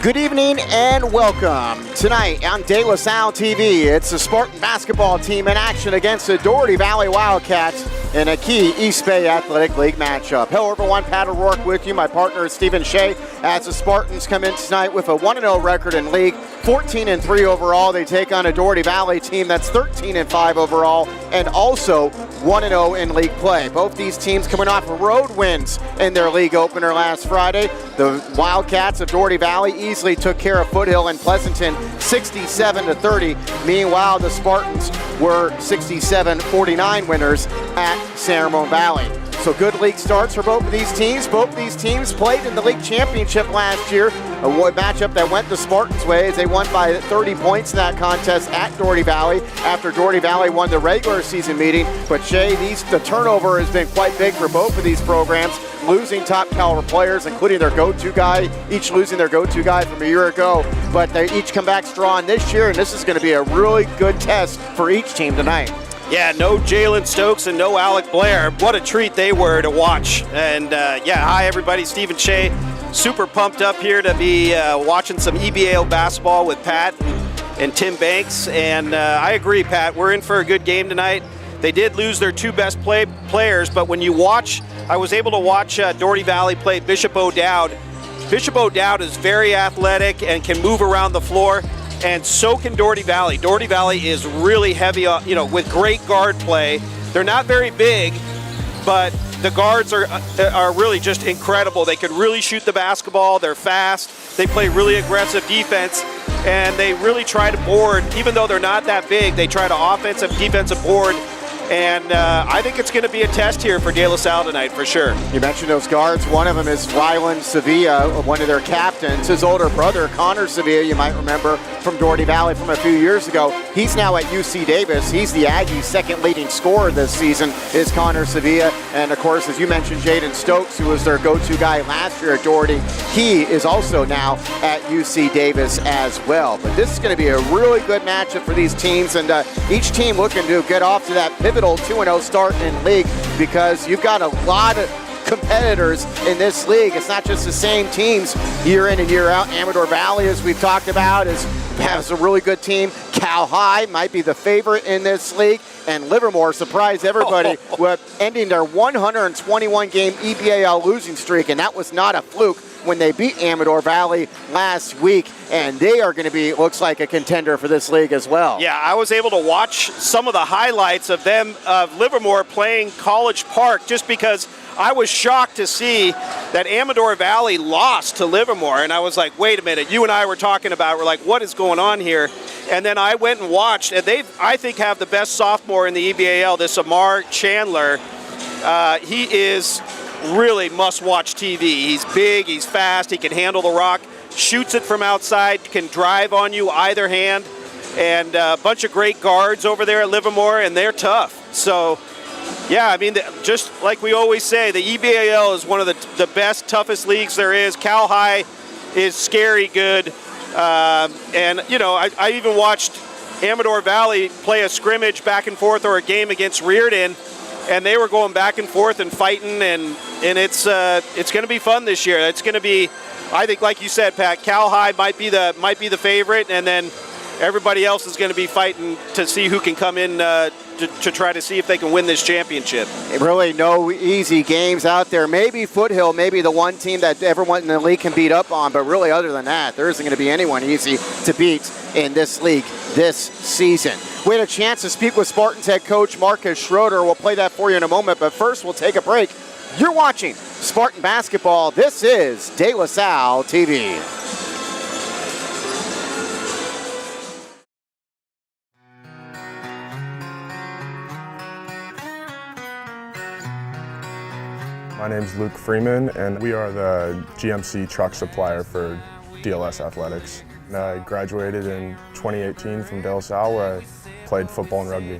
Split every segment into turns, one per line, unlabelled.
Good evening and welcome. Tonight on De La Salle TV, it's the Spartan basketball team in action against the Dougherty Valley Wildcats in a key East Bay Athletic League matchup. Hello everyone, Pat O'Rourke with you. My partner is Stephen Shea as the Spartans come in tonight with a 1-0 record in league, 14-3 overall. They take on a Dougherty Valley team that's 13-5 overall and also 1-0 in league play. Both these teams coming off road wins in their league opener last Friday. The Wildcats of Dougherty Valley easily took care of Foothill and Pleasanton 67-30. Meanwhile, the Spartans were 67-49 winners at San Ramon Valley. So good league starts for both of these teams. Both of these teams played in the league championship last year, a matchup that went the Spartans' way as they won by 30 points in that contest at Dougherty Valley after Dougherty Valley won the regular season meeting. But Shay, the turnover has been quite big for both of these programs, losing top caliber players, including their go-to guy, each losing their go-to guy from a year ago. But they each come back strong this year, and this is going to be a really good test for each team tonight.
Yeah, no Jalen Stokes and no Alec Blair. What a treat they were to watch. And hi everybody, Stephen Shea. Super pumped up here to be watching some EBAO basketball with Pat and Tim Banks. And I agree, Pat, we're in for a good game tonight. They did lose their two best players, but when you watch, I was able to watch Dougherty Valley play Bishop O'Dowd. Bishop O'Dowd is very athletic and can move around the floor. And so can Dougherty Valley. Dougherty Valley is really heavy, with great guard play. They're not very big, but the guards are really just incredible. They can really shoot the basketball. They're fast. They play really aggressive defense, and they really try to board. Even though they're not that big, they try to defensive board. And I think it's going to be a test here for De La Salle tonight, for sure.
You mentioned those guards. One of them is Rylan Sevilla, one of their captains. His older brother, Connor Sevilla, you might remember from Dougherty Valley from a few years ago. He's now at UC Davis. He's the Aggies' second leading scorer this season is Connor Sevilla. And, of course, as you mentioned, Jaden Stokes, who was their go-to guy last year at Dougherty, he is also now at UC Davis as well. But this is going to be a really good matchup for these teams, and each team looking to get off to that pivotal 2-0 start in league, because you've got a lot of competitors in this league. It's not just the same teams year in and year out. Amador Valley, as we've talked about, has a really good team. Cal High might be the favorite in this league, and Livermore surprised everybody with ending their 121-game EBAL losing streak, and that was not a fluke when they beat Amador Valley last week, and they are going to be, looks like, a contender for this league as well.
Yeah, I was able to watch some of the highlights of Livermore playing College Park, just because I was shocked to see that Amador Valley lost to Livermore, and I was like, wait a minute, you and I were talking about, we're like, what is going on here? And then I went and watched, and they, I think, have the best sophomore in the EBAL, this Amar Chandler. He is really must-watch TV. He's big, he's fast, he can handle the rock, shoots it from outside, can drive on you either hand, and a bunch of great guards over there at Livermore, and they're tough. So, yeah, I mean, just like we always say, the EBAL is one of the best, toughest leagues there is. Cal High is scary good. I even watched Amador Valley play a scrimmage back and forth or a game against Reardon, and they were going back and forth and fighting, and it's going to be fun this year. It's going to be, I think, like you said, Pat, Cal High might be the favorite, and then everybody else is going to be fighting to see who can come in to try to see if they can win this championship.
Really no easy games out there. Maybe Foothill, maybe the one team that everyone in the league can beat up on, but really other than that, there isn't going to be anyone easy to beat in this league this season. We had a chance to speak with Spartans head coach Marcus Schroeder. We'll play that for you in a moment, but first we'll take a break. You're watching Spartan Basketball. This is De La Salle TV.
My name is Luke Freeman, and we are the GMC truck supplier for DLS Athletics. And I graduated in 2018 from De La Salle, where I played football and rugby.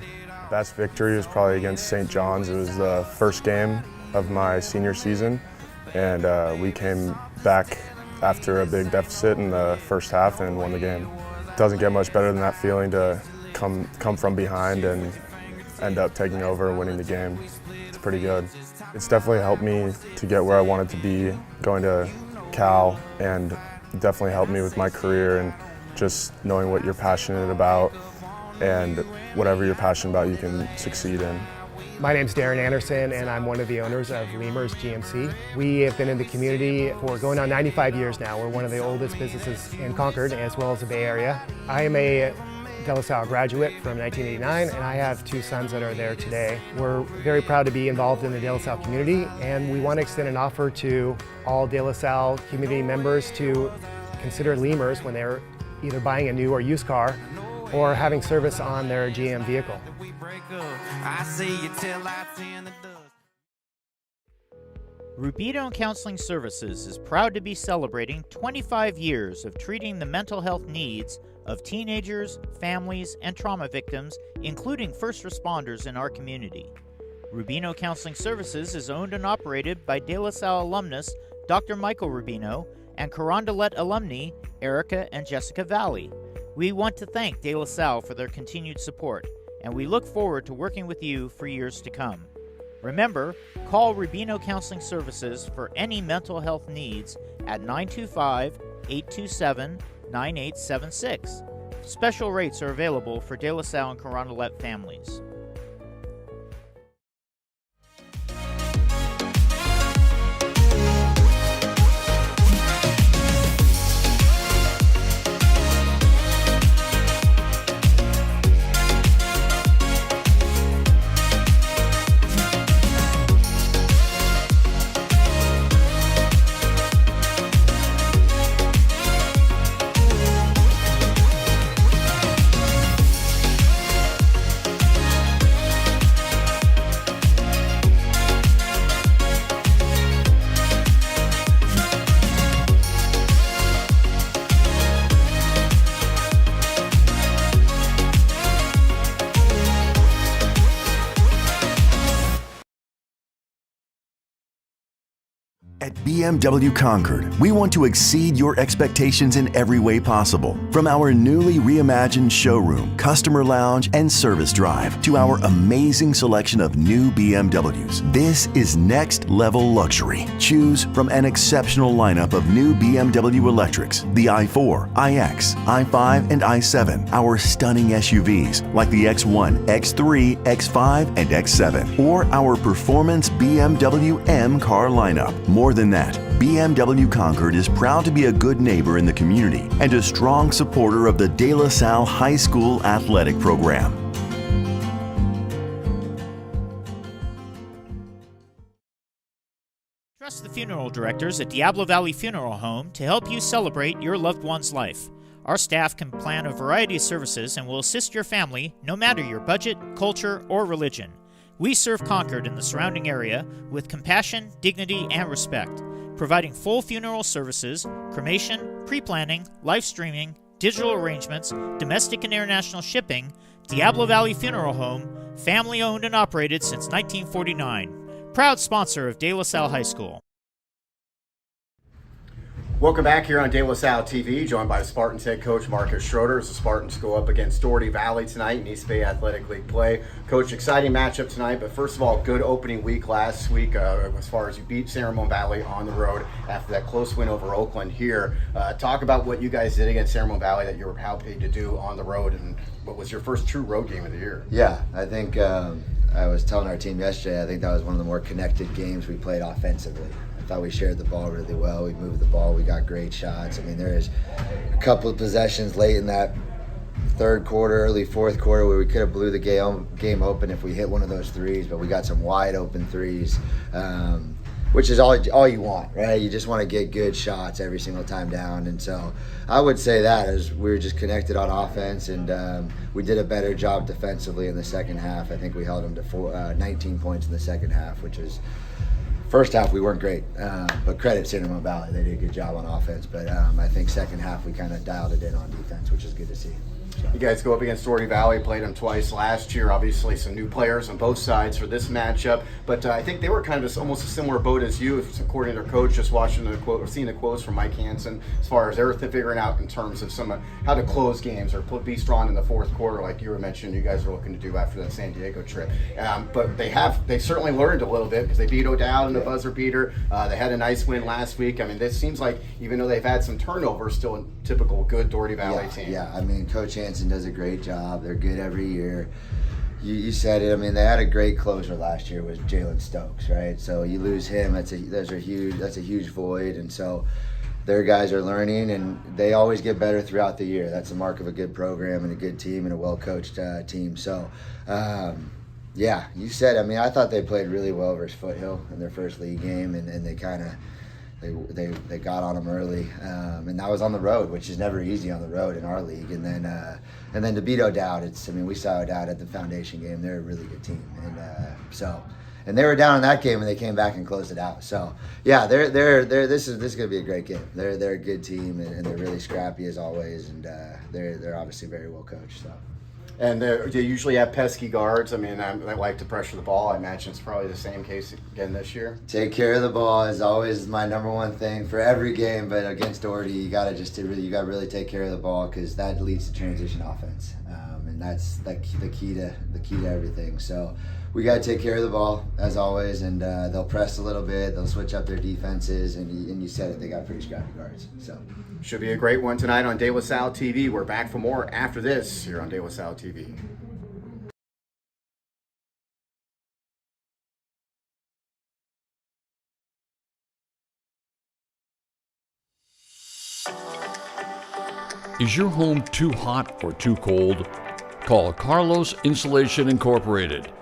Best victory was probably against St. John's. It was the first game of my senior season, and we came back after a big deficit in the first half and won the game. It doesn't get much better than that feeling to come from behind and end up taking over and winning the game. It's pretty good. It's definitely helped me to get where I wanted to be, going to Cal and definitely helped me with my career and just knowing what you're passionate about, and whatever you're passionate about you can succeed in.
My name's Darren Anderson, and I'm one of the owners of Lemurs GMC. We have been in the community for going on 95 years now. We're one of the oldest businesses in Concord as well as the Bay Area. I am a De La Salle graduate from 1989, and I have two sons that are there today. We're very proud to be involved in the De La Salle community, and we want to extend an offer to all De La Salle community members to consider Lemurs when they're either buying a new or used car or having service on their GM vehicle.
Rubino Counseling Services is proud to be celebrating 25 years of treating the mental health needs of teenagers, families, and trauma victims, including first responders in our community. Rubino Counseling Services is owned and operated by De La Salle alumnus Dr. Michael Rubino and Carondelet alumni Erica and Jessica Valley. We want to thank De La Salle for their continued support, and we look forward to working with you for years to come. Remember, call Rubino Counseling Services for any mental health needs at 925-827-9876. Special rates are available for De La Salle and Carondelet families.
At BMW Concord, we want to exceed your expectations in every way possible. From our newly reimagined showroom, customer lounge, and service drive to our amazing selection of new BMWs. This is next level luxury. Choose from an exceptional lineup of new BMW electrics, the i4, iX, i5, and i7, our stunning SUVs like the X1, X3, X5, and X7, or our performance BMW M car lineup. More than that, BMW Concord is proud to be a good neighbor in the community and a strong supporter of the De La Salle High School athletic program.
Trust the funeral directors at Diablo Valley Funeral Home to help you celebrate your loved one's life. Our staff can plan a variety of services and will assist your family no matter your budget, culture, or religion. We serve Concord and the surrounding area with compassion, dignity, and respect, providing full funeral services, cremation, pre-planning, live streaming, digital arrangements, domestic and international shipping. Diablo Valley Funeral Home, family-owned and operated since 1949. Proud sponsor of De La Salle High School.
Welcome back here on De La Salle TV, joined by Spartans head coach Marcus Schroeder as the Spartans go up against Dougherty Valley tonight in East Bay Athletic League play. Coach, exciting matchup tonight, but first of all, good opening week last week as far as you beat San Ramon Valley on the road after that close win over Oakland here. Talk about what you guys did against San Ramon Valley that you were how paid to do on the road, and what was your first true road game of the year?
Yeah, I think I was telling our team yesterday, I think that was one of the more connected games we played offensively. I thought we shared the ball really well. We moved the ball. We got great shots. I mean, there's a couple of possessions late in that third quarter, early fourth quarter where we could have blew the game open if we hit one of those threes, but we got some wide open threes, which is all you want, right? You just want to get good shots every single time down. And so I would say that as we were just connected on offense, and we did a better job defensively in the second half. I think we held them to 19 points in the second half, which is first half we weren't great, but credit San Ramon Valley. They did a good job on offense, but I think second half we kind of dialed it in on defense, which is good to see.
You guys go up against Dougherty Valley, played them twice last year. Obviously, some new players on both sides for this matchup. But I think they were kind of almost a similar boat as you, according to their coach. Just watching the quote or seeing the quotes from Mike Hansen, as far as they're figuring out in terms of some how to close games or be strong in the fourth quarter, like you were mentioning. You guys are looking to do after that San Diego trip. But they certainly learned a little bit because they beat O'Dowd in the buzzer beater. They had a nice win last week. I mean, this seems like even though they've had some turnover, still a typical good Dougherty Valley team.
Yeah, I mean, Coach Hansen does a great job. They're good every year. You said it. I mean, they had a great closer last year with Jalen Stokes, right? So you lose him, that's a huge void. And so their guys are learning, and they always get better throughout the year. That's a mark of a good program and a good team and a well-coached team. So, yeah, you said. I mean, I thought they played really well versus Foothill in their first league game, and they kind of. They got on them early, and that was on the road, which is never easy on the road in our league. And then to beat O'Dowd, we saw O'Dowd at the foundation game. They're a really good team, and they were down in that game, and they came back and closed it out. So yeah, this is going to be a great game. They're a good team, and they're really scrappy as always, and they're obviously very well coached. So.
And they usually have pesky guards. I mean, they like to pressure the ball. I imagine it's probably the same case again this year.
Take care of the ball is always my number one thing for every game. But against Dougherty, you got to really take care of the ball because that leads to transition offense, and that's the key to everything. So we got to take care of the ball as always, and they'll press a little bit. They'll switch up their defenses, and you said it. They got pretty scrappy guards. So.
Should be a great one tonight on De La Salle TV. We're back for more after this here on De La Salle TV.
Is your home too hot or too cold? Call Carlos Insulation Incorporated.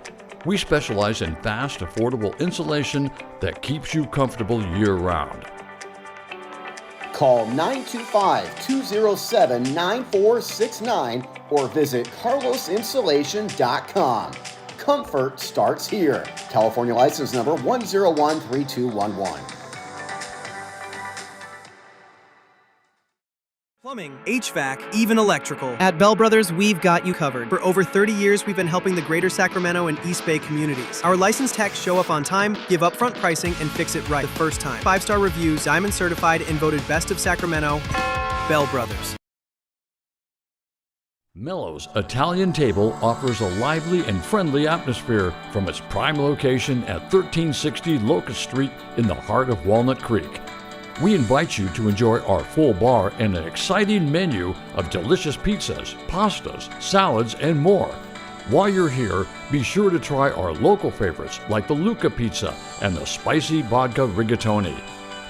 We specialize in fast, affordable insulation that keeps you comfortable year-round.
Call 925-207-9469 or visit carlosinsulation.com. Comfort starts here. California license number 1013211.
Plumbing, HVAC, even electrical. At Bell Brothers, we've got you covered. For over 30 years, we've been helping the greater Sacramento and East Bay communities. Our licensed techs show up on time, give upfront pricing, and fix it right the first time. 5-star reviews, Diamond certified, and voted Best of Sacramento. Bell Brothers.
Mello's Italian Table offers a lively and friendly atmosphere from its prime location at 1360 Locust Street in the heart of Walnut Creek. We invite you to enjoy our full bar and an exciting menu of delicious pizzas, pastas, salads, and more. While you're here, be sure to try our local favorites like the Luca Pizza and the spicy vodka rigatoni.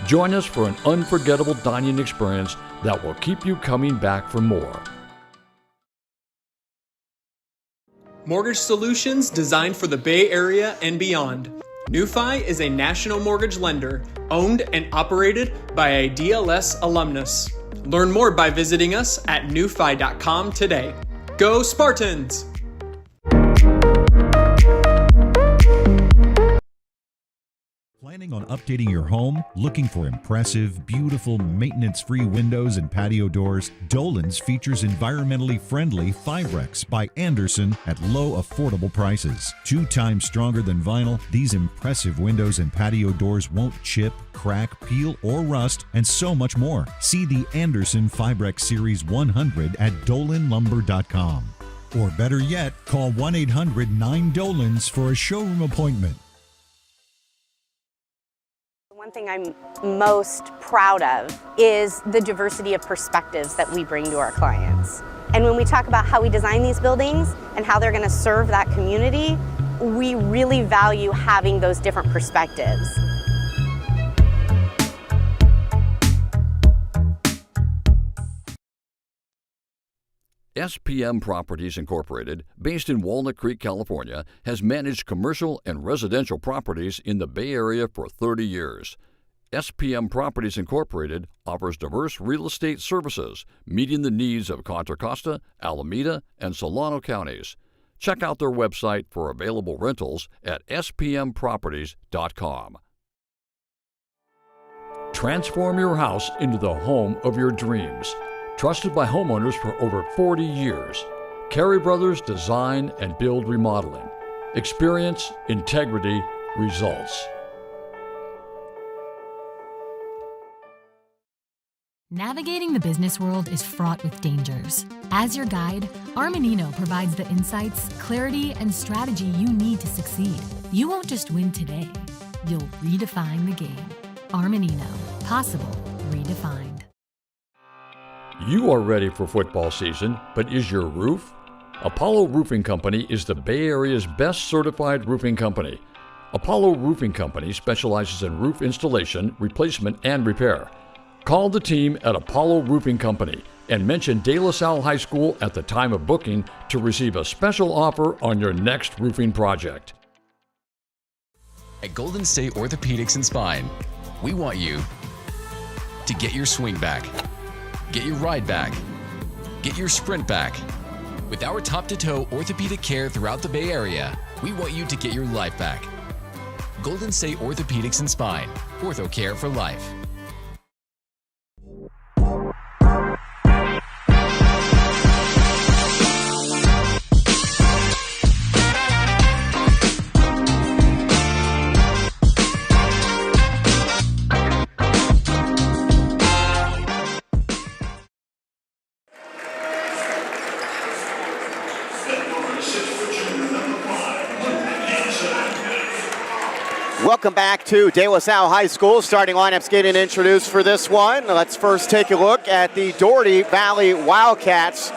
Join us for an unforgettable dining experience that will keep you coming back for more.
Mortgage solutions designed for the Bay Area and beyond. NewFi is a national mortgage lender owned and operated by a DLS alumnus. Learn more by visiting us at newfi.com today. Go Spartans!
Planning on updating your home? Looking for impressive, beautiful, maintenance-free windows and patio doors? Dolan's features environmentally friendly Fibrex by Andersen at low, affordable prices. 2 times stronger than vinyl, these impressive windows and patio doors won't chip, crack, peel, or rust, and so much more. See the Andersen Fibrex Series 100 at dolanlumber.com. Or better yet, call 1-800-9-DOLANS for a showroom appointment.
One thing I'm most proud of is the diversity of perspectives that we bring to our clients. And when we talk about how we design these buildings and how they're going to serve that community, we really value having those different perspectives.
SPM Properties Incorporated, based in Walnut Creek, California, has managed commercial and residential properties in the Bay Area for 30 years. SPM Properties Incorporated offers diverse real estate services, meeting the needs of Contra Costa, Alameda, and Solano counties. Check out their website for available rentals at spmproperties.com. Transform your house into the home of your dreams. trusted by homeowners for over 40 years. Carey Brothers Design and Build Remodeling. Experience, integrity, results.
Navigating the business world is fraught with dangers. As your guide, Armanino provides the insights, clarity, and strategy you need to succeed. You won't just win today, you'll redefine the game. Armanino. Possible. Redefined.
You are ready for football season, but is your roof? Apollo Roofing Company is the Bay Area's best certified roofing company. Apollo Roofing Company specializes in roof installation, replacement, and repair. Call the team at Apollo Roofing Company and mention De La Salle High School at the time of booking to receive a special offer on your next roofing project.
At Golden State Orthopedics and Spine, we want you to get your swing back, get your ride back, get your sprint back. With our top-to-toe orthopedic care throughout the Bay Area, we want you to get your life back. Golden State Orthopedics and Spine, ortho care for life.
Welcome back to De La Salle High School. Starting lineups getting introduced for this one. Let's first take a look at the Dougherty Valley Wildcats,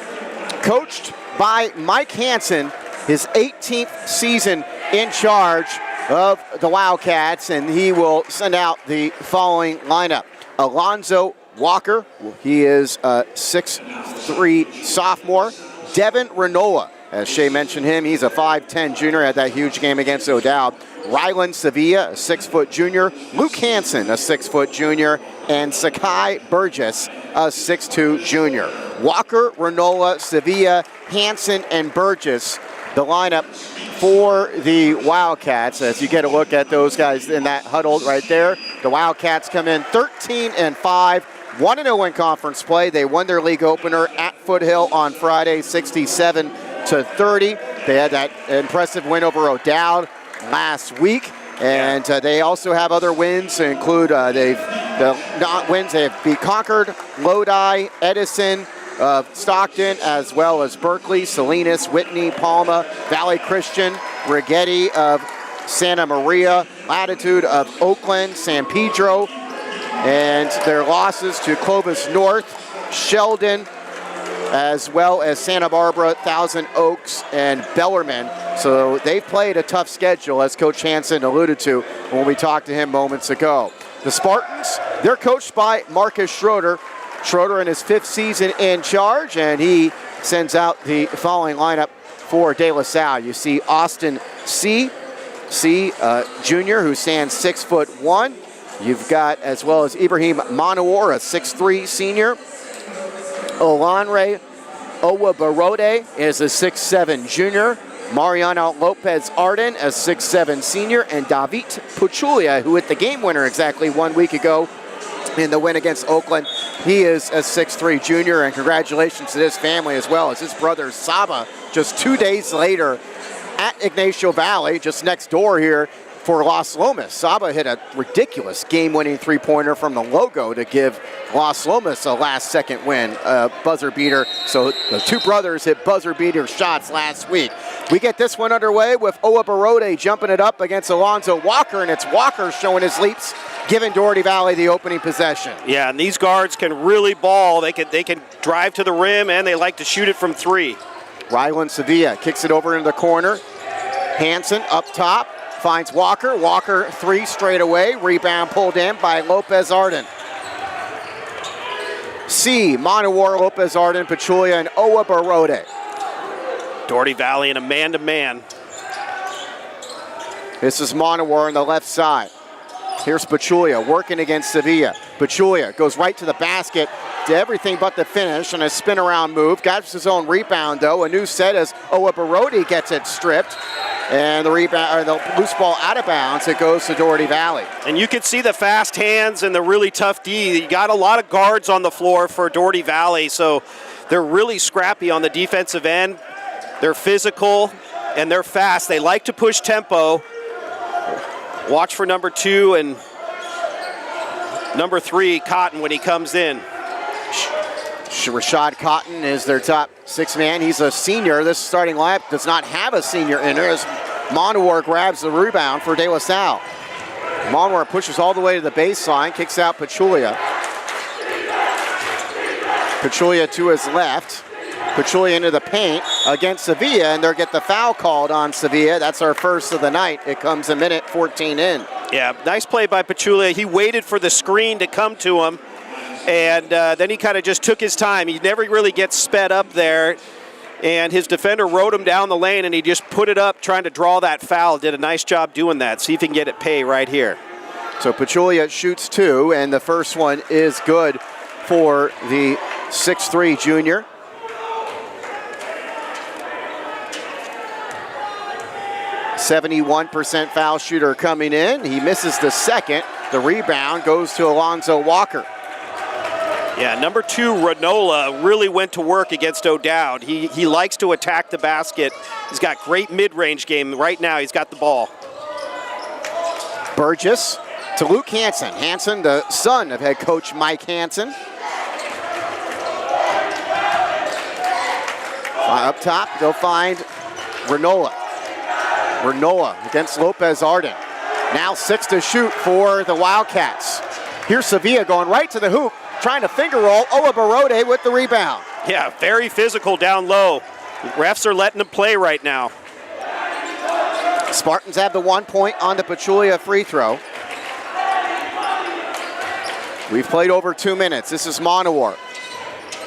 coached by Mike Hansen, his 18th season in charge of the Wildcats, and he will send out the following lineup. Alonzo Walker, he is a 6'3" sophomore. Devin Renola, as Shay mentioned him, he's a 5'10" junior, had that huge game against O'Dowd. Rylan Sevilla, a 6' junior. Luke Hansen, a 6' junior. And Sakai Burgess, a 6'2" junior. Walker, Renola, Sevilla, Hansen, and Burgess, the lineup for the Wildcats. As you get a look at those guys in that huddle right there, the Wildcats come in 13-5, 1-0 in conference play. They won their league opener at Foothill on Friday, 67-30. They had that impressive win over O'Dowd last week, and they also have other wins. Include they've beat Concord, Lodi, Edison, Stockton, as well as Berkeley, Salinas, Whitney, Palma, Valley Christian, Rigetti of Santa Maria, Latitude of Oakland, San Pedro, and their losses to Clovis North, Sheldon, as well as Santa Barbara, Thousand Oaks, and Bellarmine. So they've played a tough schedule, as Coach Hansen alluded to when we talked to him moments ago. The Spartans, they're coached by Marcus Schroeder. Schroeder in his 5th season in charge, and he sends out the following lineup for De La Salle. You see Austin C. Jr., who stands 6'1". You've got, as well as Ibrahim Manawar, a 6'3" senior. Olanre Owabarode is a 6'7" junior. Mariano Lopez Arden, a 6'7" senior. And David Puchulia, who hit the game winner exactly 1 week ago in the win against Oakland. He is a 6'3" junior, and congratulations to his family as well as his brother Saba, just 2 days later at Ignacio Valley, just next door here for Los Lomas. Saba hit a ridiculous game-winning three-pointer from the logo to give Los Lomas a last-second win, buzzer beater. So the two brothers hit buzzer beater shots last week. We get this one underway with Owabarode jumping it up against Alonzo Walker, and it's Walker showing his leaps, giving Dougherty Valley the opening possession.
Yeah, and these guards can really ball. They can drive to the rim, and they like to shoot it from 3.
Rylan Sevilla kicks it over into the corner. Hansen up top. Finds Walker. Walker 3 straight away. Rebound pulled in by Lopez Arden. C. Manawar, Lopez Arden, Pachulia, and Owabarode.
Dougherty Valley in a man-to-man.
This is Manawar on the left side. Here's Pachulia working against Sevilla. Pachulia goes right to the basket, to everything but the finish on a spin-around move. Got his own rebound, though. A new set as Owabarode gets it stripped. And the rebound, or the loose ball out of bounds, it goes to Dougherty Valley.
And you can see the fast hands and the really tough D. You got a lot of guards on the floor for Dougherty Valley, so they're really scrappy on the defensive end. They're physical and they're fast. They like to push tempo. Watch for number 2 and number 3, Cotton, when he comes in.
Rashad Cotton is their top 6 man. He's a senior. This starting lineup does not have a senior in there as Monowar grabs the rebound for De La Salle. Monowar pushes all the way to the baseline, kicks out Pachulia. Pachulia to his left. Pachulia into the paint against Sevilla, and they'll get the foul called on Sevilla. That's our first of the night. It comes a minute 14 in.
Yeah, nice play by Pachulia. He waited for the screen to come to him, and then he kind of just took his time. He never really gets sped up there, and his defender rode him down the lane, and he just put it up trying to draw that foul. Did a nice job doing that. See if he can get it pay right here.
So Pachulia shoots 2, and the first one is good for the 6'3" junior. .71% foul shooter coming in. He misses the second. The rebound goes to Alonzo Walker.
Yeah, number 2, Ranola, really went to work against O'Dowd. He likes to attack the basket. He's got great mid-range game. Right now, he's got the ball.
Burgess to Luke Hansen. Hansen, the son of head coach Mike Hansen. Up top, they'll find Ranola. Ranola against Lopez Arden. Now 6 to shoot for the Wildcats. Here's Sevilla going right to the hoop, trying to finger roll. Ola Barode with the rebound.
Yeah, very physical down low. Refs are letting them play right now.
Spartans have the 1 point on the Pachulia free throw. We've played over 2 minutes. This is Monowar.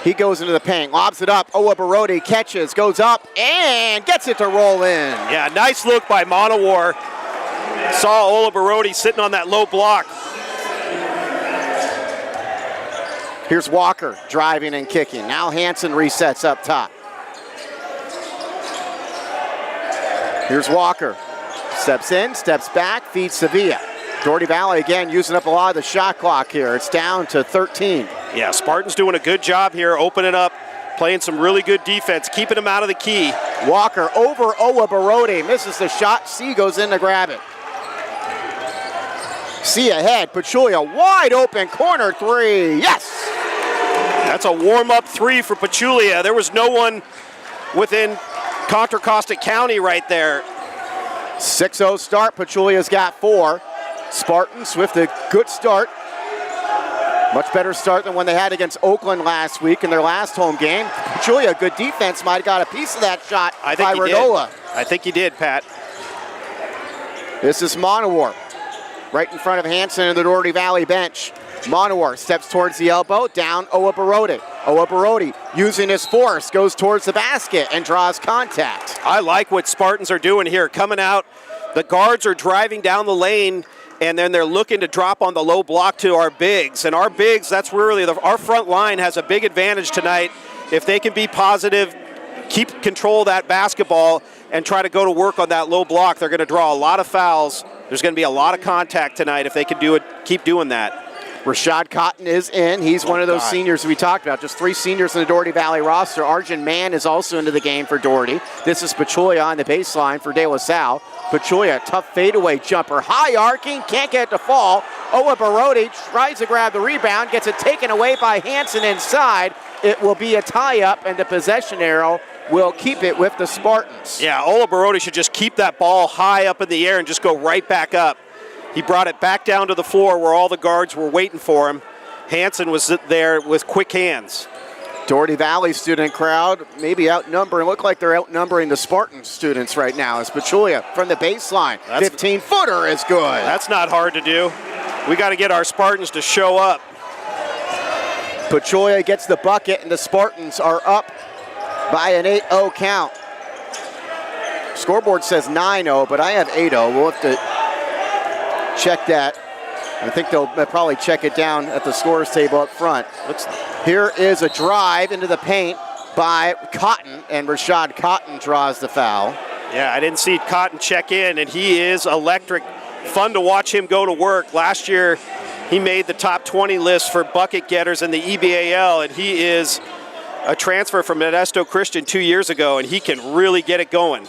He goes into the paint, lobs it up. Ola Barode catches, goes up, and gets it to roll in.
Yeah, nice look by Monowar. Saw Ola Barode sitting on that low block.
Here's Walker driving and kicking. Now Hansen resets up top. Here's Walker. Steps in, steps back, feeds Sevilla. Dougherty Valley again using up a lot of the shot clock here. It's down to 13.
Yeah, Spartans doing a good job here, opening up, playing some really good defense, keeping them out of the key.
Walker over Ola Barode, misses the shot. C goes in to grab it. C ahead, Pachulia wide open, corner 3, yes!
That's a warm-up 3 for Pachulia. There was no one within Contra Costa County right there.
6-0 start, Pachulia's got 4. Spartans with a good start. Much better start than when they had against Oakland last week in their last home game. Pachulia, good defense, might have got a piece of that shot by Ranola.
I think he did, Pat.
This is Monowar, right in front of Hansen and the Dougherty Valley bench. Monowar steps towards the elbow, down Ola Barode. Ola Barode, using his force, goes towards the basket and draws contact.
I like what Spartans are doing here, coming out. The guards are driving down the lane, and then they're looking to drop on the low block to our bigs. And our bigs, that's really, our front line has a big advantage tonight. If they can be positive, keep control of that basketball, and try to go to work on that low block, they're going to draw a lot of fouls. There's going to be a lot of contact tonight if they can do it, keep doing that.
Rashad Cotton is in. He's one of those seniors we talked about. Just 3 seniors in the Dougherty Valley roster. Arjun Mann is also into the game for Dougherty. This is Pachulia on the baseline for De La Salle. Pachulia, tough fadeaway jumper. High arcing, can't get it to fall. Ola Barode tries to grab the rebound, gets it taken away by Hansen inside. It will be a tie-up, and the possession arrow will keep it with the Spartans.
Yeah, Ola Barode should just keep that ball high up in the air and just go right back up. He brought it back down to the floor where all the guards were waiting for him. Hansen was there with quick hands.
Dougherty Valley student crowd maybe outnumbering, look like they're outnumbering the Spartan students right now as Pachulia from the baseline. 15-footer is good.
That's not hard to do. We got to get our Spartans to show up.
Pachulia gets the bucket and the Spartans are up by an 8-0 count. Scoreboard says 9-0, but I have 8-0. We'll have to check that. I think they'll probably check it down at the scores table up front. Here is a drive into the paint by Cotton, and Rashad Cotton draws the foul.
Yeah, I didn't see Cotton check in, and he is electric. Fun to watch him go to work. Last year, he made the top 20 list for bucket getters in the EBAL, and he is a transfer from Modesto Christian 2 years ago, and he can really get it going.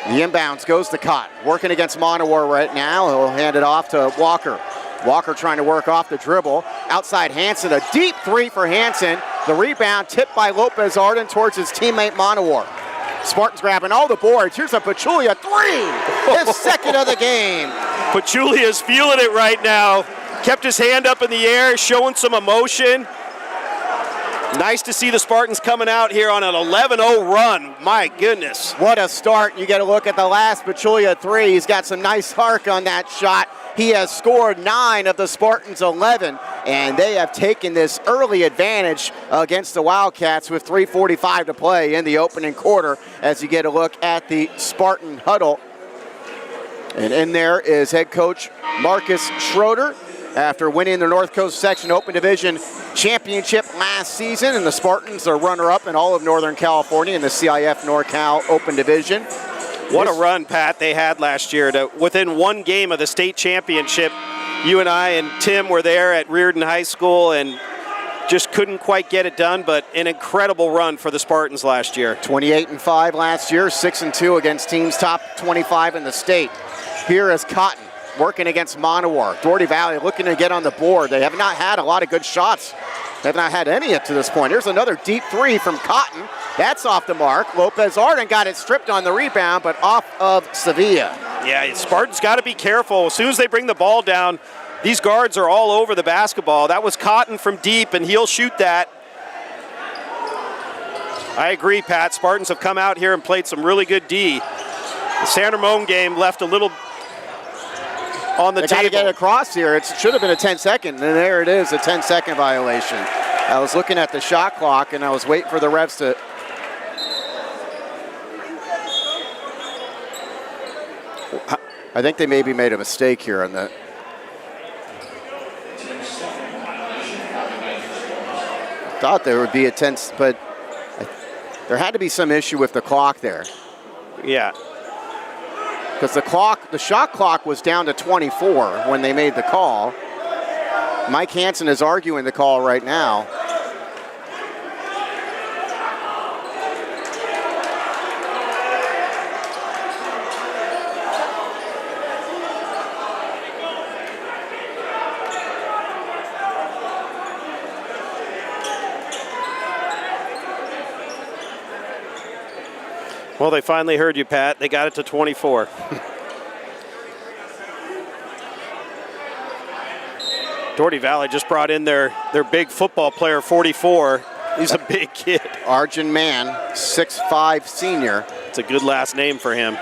The inbounds goes to Cotton, working against Monowar right now. He'll hand it off to Walker. Walker trying to work off the dribble. Outside Hansen, a deep three for Hansen. The rebound tipped by Lopez Arden towards his teammate Monowar. Spartans grabbing all the boards. Here's a Pachulia three, his second of the game.
Pachulia's feeling it right now. Kept his hand up in the air, showing some emotion. Nice to see the Spartans coming out here on an 11-0 run. My goodness.
What a start. You get a look at the last Pachulia three. He's got some nice arc on that shot. He has scored 9 of the Spartans' 11, and they have taken this early advantage against the Wildcats with 3:45 to play in the opening quarter as you get a look at the Spartan huddle. And in there is head coach Marcus Schroeder after winning the North Coast Section Open Division Championship last season, and the Spartans are runner-up in all of Northern California in the CIF NorCal Open Division.
What a run, Pat, they had last year. To within one game of the state championship, you and I and Tim were there at Reardon High School and just couldn't quite get it done, but an incredible run for the Spartans last year.
28-5 last year, 6-2 against teams top 25 in the state. Here is Cotton working against Monowar. Dougherty Valley looking to get on the board. They have not had a lot of good shots. They have not had any up to this point. Here's another deep three from Cotton. That's off the mark. Lopez Arden got it stripped on the rebound, but off of Sevilla.
Yeah, Spartans got to be careful. As soon as they bring the ball down, these guards are all over the basketball. That was Cotton from deep, and he'll shoot that. I agree, Pat. Spartans have come out here and played some really good D. The San Ramon game left a little on the table.
They got to get it across here. It should have been a 10-second, and there it is, a 10-second violation. I was looking at the shot clock, and I was waiting for the refs to... I think they maybe made a mistake here on that. Thought there would be a 10, but there had to be some issue with the clock there.
Yeah.
Because the shot clock was down to 24 when they made the call. Mike Hansen is arguing the call right now.
Well, they finally heard you, Pat. They got it to 24. Dougherty Valley just brought in their big football player, 44. He's a big kid.
Arjun Mann, 6'5" senior.
It's a good last name for him.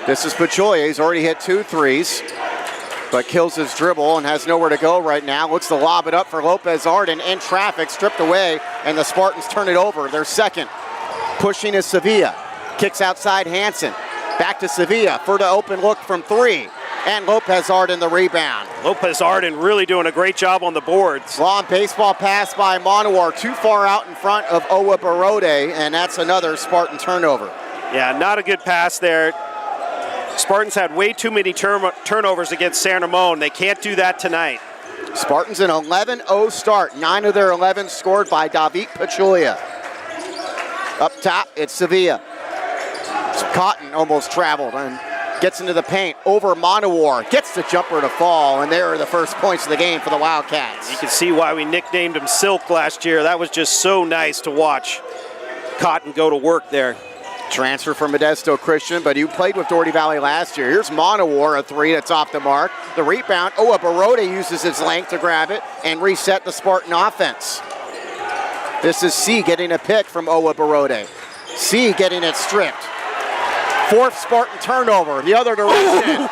This is Pachulia. He's already hit 2 threes, but kills his dribble and has nowhere to go right now. Looks to lob it up for Lopez Arden in traffic, stripped away, and the Spartans turn it over. Their second. Pushing is Sevilla. Kicks outside Hansen. Back to Sevilla for the open look from 3. And Lopez Arden the rebound.
Lopez Arden really doing a great job on the boards.
Long baseball pass by Monowar, too far out in front of Owa Barode, and that's another Spartan turnover.
Yeah, not a good pass there. Spartans had way too many turnovers against San Ramon. They can't do that tonight.
Spartans an 11-0 start. 9 of their 11 scored by David Pachulia. Up top, it's Sevilla. Cotton almost traveled and gets into the paint over Monowar. Gets the jumper to fall, and there are the first points of the game for the Wildcats.
You can see why we nicknamed him Silk last year. That was just so nice to watch Cotton go to work there.
Transfer from Modesto Christian, but he played with Dougherty Valley last year. Here's Monowar, a 3 that's off the mark. The rebound, Owa Barode uses his length to grab it and reset the Spartan offense. This is C getting a pick from Owa Barode. C getting it stripped. 4th Spartan turnover, the other direction.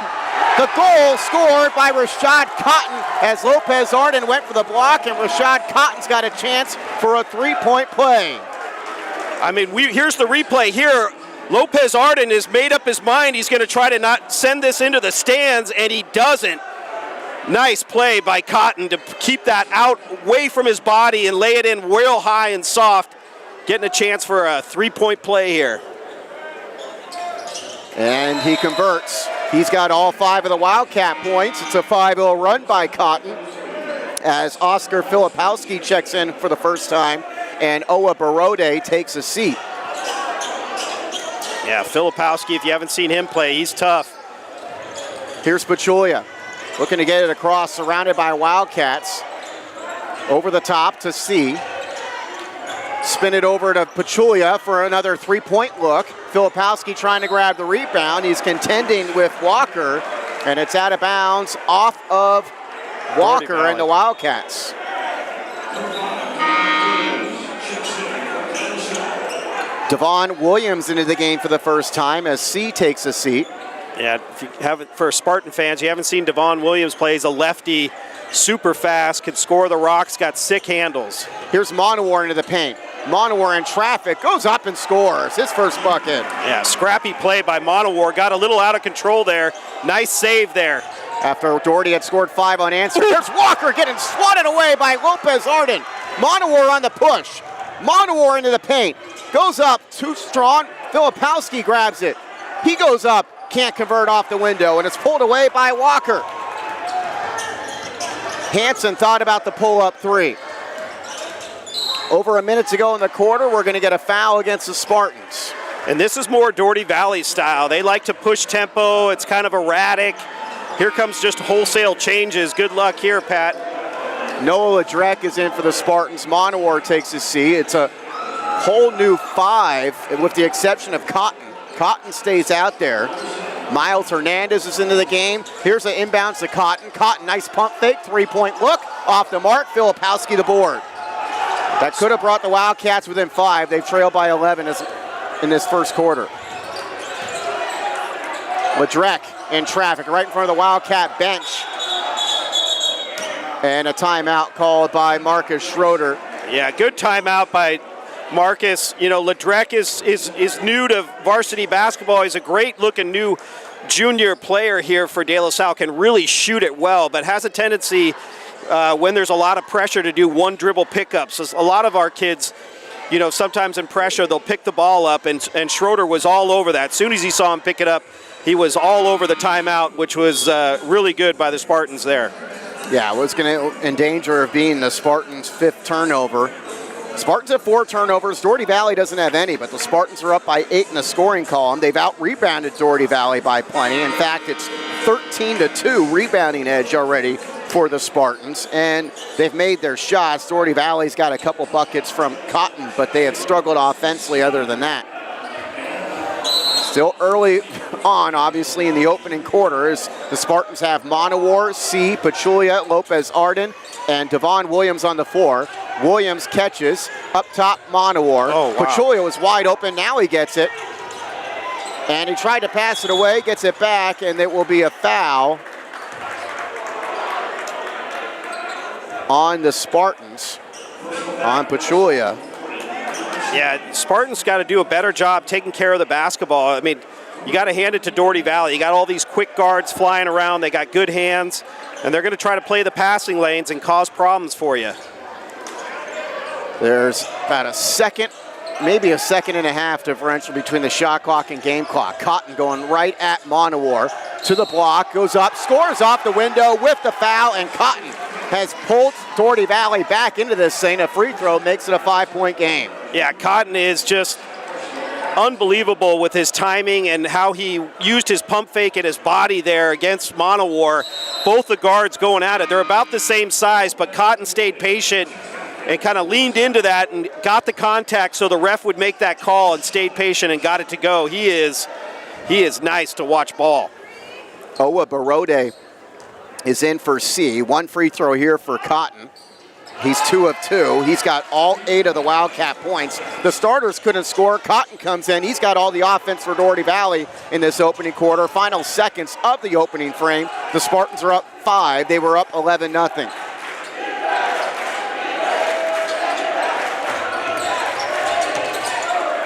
The goal scored by Rashad Cotton as Lopez Arden went for the block, and Rashad Cotton's got a chance for a 3-point play.
I mean, here's the replay here. Lopez Arden has made up his mind. He's going to try to not send this into the stands, and he doesn't. Nice play by Cotton to keep that out away from his body and lay it in real high and soft. getting a chance for a 3-point play here.
And he converts. He's got all 5 of the Wildcat points. It's a 5-0 run by Cotton as Oscar Filipowski checks in for the first time and Owa Barode takes a seat.
Yeah, Filipowski, if you haven't seen him play, he's tough.
Here's Pachulia looking to get it across, surrounded by Wildcats. Over the top to C. Spin it over to Pachulia for another 3-point look. Filipowski trying to grab the rebound. He's contending with Walker, and it's out of bounds off of Walker and the Wildcats. Devon Williams into the game for the first time as C takes a seat.
Yeah, if you haven't, for Spartan fans, you haven't seen Devon Williams play. He's a lefty, super fast, can score the rocks, got sick handles.
Here's Monowar into the paint. Monowar in traffic, goes up and scores his first bucket.
Yeah, scrappy play by Monowar, got a little out of control there. Nice save there.
After Dougherty had scored 5 unanswered, there's Walker getting swatted away by Lopez Arden. Monowar on the push. Monowar into the paint. Goes up, too strong. Filipowski grabs it. He goes up, can't convert off the window, and it's pulled away by Walker. Hansen thought about the pull-up 3. Over a minute to go in the quarter, we're going to get a foul against the Spartans.
And this is more Dougherty Valley style. They like to push tempo. It's kind of erratic. Here comes just wholesale changes. Good luck here, Pat.
Noah Ledreck is in for the Spartans. Monowar takes his seat. It's a whole new 5, with the exception of Cotton. Cotton stays out there. Miles Hernandez is into the game. Here's an inbound to Cotton. Cotton, nice pump fake, 3-point look. Off the mark, Filipowski the board. That could have brought the Wildcats within 5. They've trailed by 11 in this first quarter. Ledreck in traffic right in front of the Wildcat bench. And a timeout called by Marcus Schroeder.
Yeah, good timeout by Marcus. You know, Ledreck is new to varsity basketball. He's a great-looking new junior player here for De La Salle. Can really shoot it well, but has a tendency when there's a lot of pressure to do one dribble pickups. So a lot of our kids, you know, sometimes in pressure, they'll pick the ball up, and Schroeder was all over that. As soon as he saw him pick it up, he was all over the timeout, which was really good by the Spartans there.
Yeah, it was going to in danger of being the Spartans' 5th turnover. Spartans have 4 turnovers. Dougherty Valley doesn't have any, but the Spartans are up by 8 in the scoring column. They've out-rebounded Dougherty Valley by plenty. In fact, it's 13-2 rebounding edge already for the Spartans, and they've made their shots. Dougherty Valley's got a couple buckets from Cotton, but they have struggled offensively other than that. Still early on, obviously, in the opening quarter, as the Spartans have Monowar, C, Pachulia, Lopez Arden, and Devon Williams on the floor. Williams catches, up top Monowar.
Oh, wow.
Pachulia was wide open, now he gets it. And he tried to pass it away, gets it back, and it will be a foul on the Spartans, on Pachulia.
Yeah, Spartans got to do a better job taking care of the basketball. I mean, you got to hand it to Dougherty Valley. You got all these quick guards flying around. They got good hands, and they're going to try to play the passing lanes and cause problems for you.
There's about a second, maybe a second and a half differential between the shot clock and game clock. Cotton going right at Monowar to the block, goes up, scores off the window with the foul, and Cotton has pulled Dougherty Valley back into this thing. A free throw makes it a 5-point game.
Yeah, Cotton is just unbelievable with his timing and how he used his pump fake and his body there against Monowar. Both the guards going at it. They're about the same size, but Cotton stayed patient and kind of leaned into that and got the contact so the ref would make that call and stayed patient and got it to go. He is nice to watch ball.
Owa Barode is in for C. 1 free throw here for Cotton. He's 2 of 2. He's got all 8 of the Wildcat points. The starters couldn't score. Cotton comes in. He's got all the offense for Dougherty Valley in this opening quarter. Final seconds of the opening frame. The Spartans are up 5. They were up 11-0.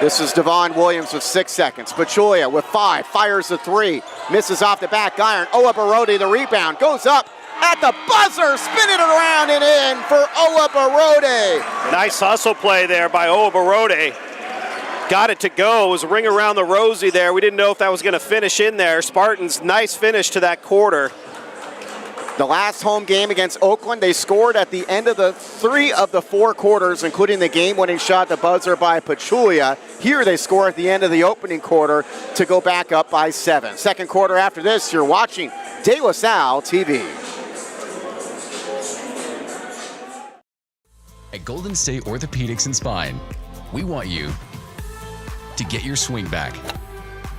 This is Devon Williams with 6 seconds. Pachulia with 5, fires the 3, misses off the back iron. Owa Barode the rebound, goes up, at the buzzer, spinning it around and in for Owa Barode.
Nice hustle play there by Owa Barode. Got it to go. It was a ring around the rosy there. We didn't know if that was going to finish in there. Spartans, nice finish to that quarter.
The last home game against Oakland, they scored at the end of the 3 of the 4 quarters, including the game-winning shot, the buzzer by Pachulia. Here they score at the end of the opening quarter to go back up by 7. Second quarter after this, you're watching De La Salle TV.
At Golden State Orthopedics and Spine, we want you to get your swing back,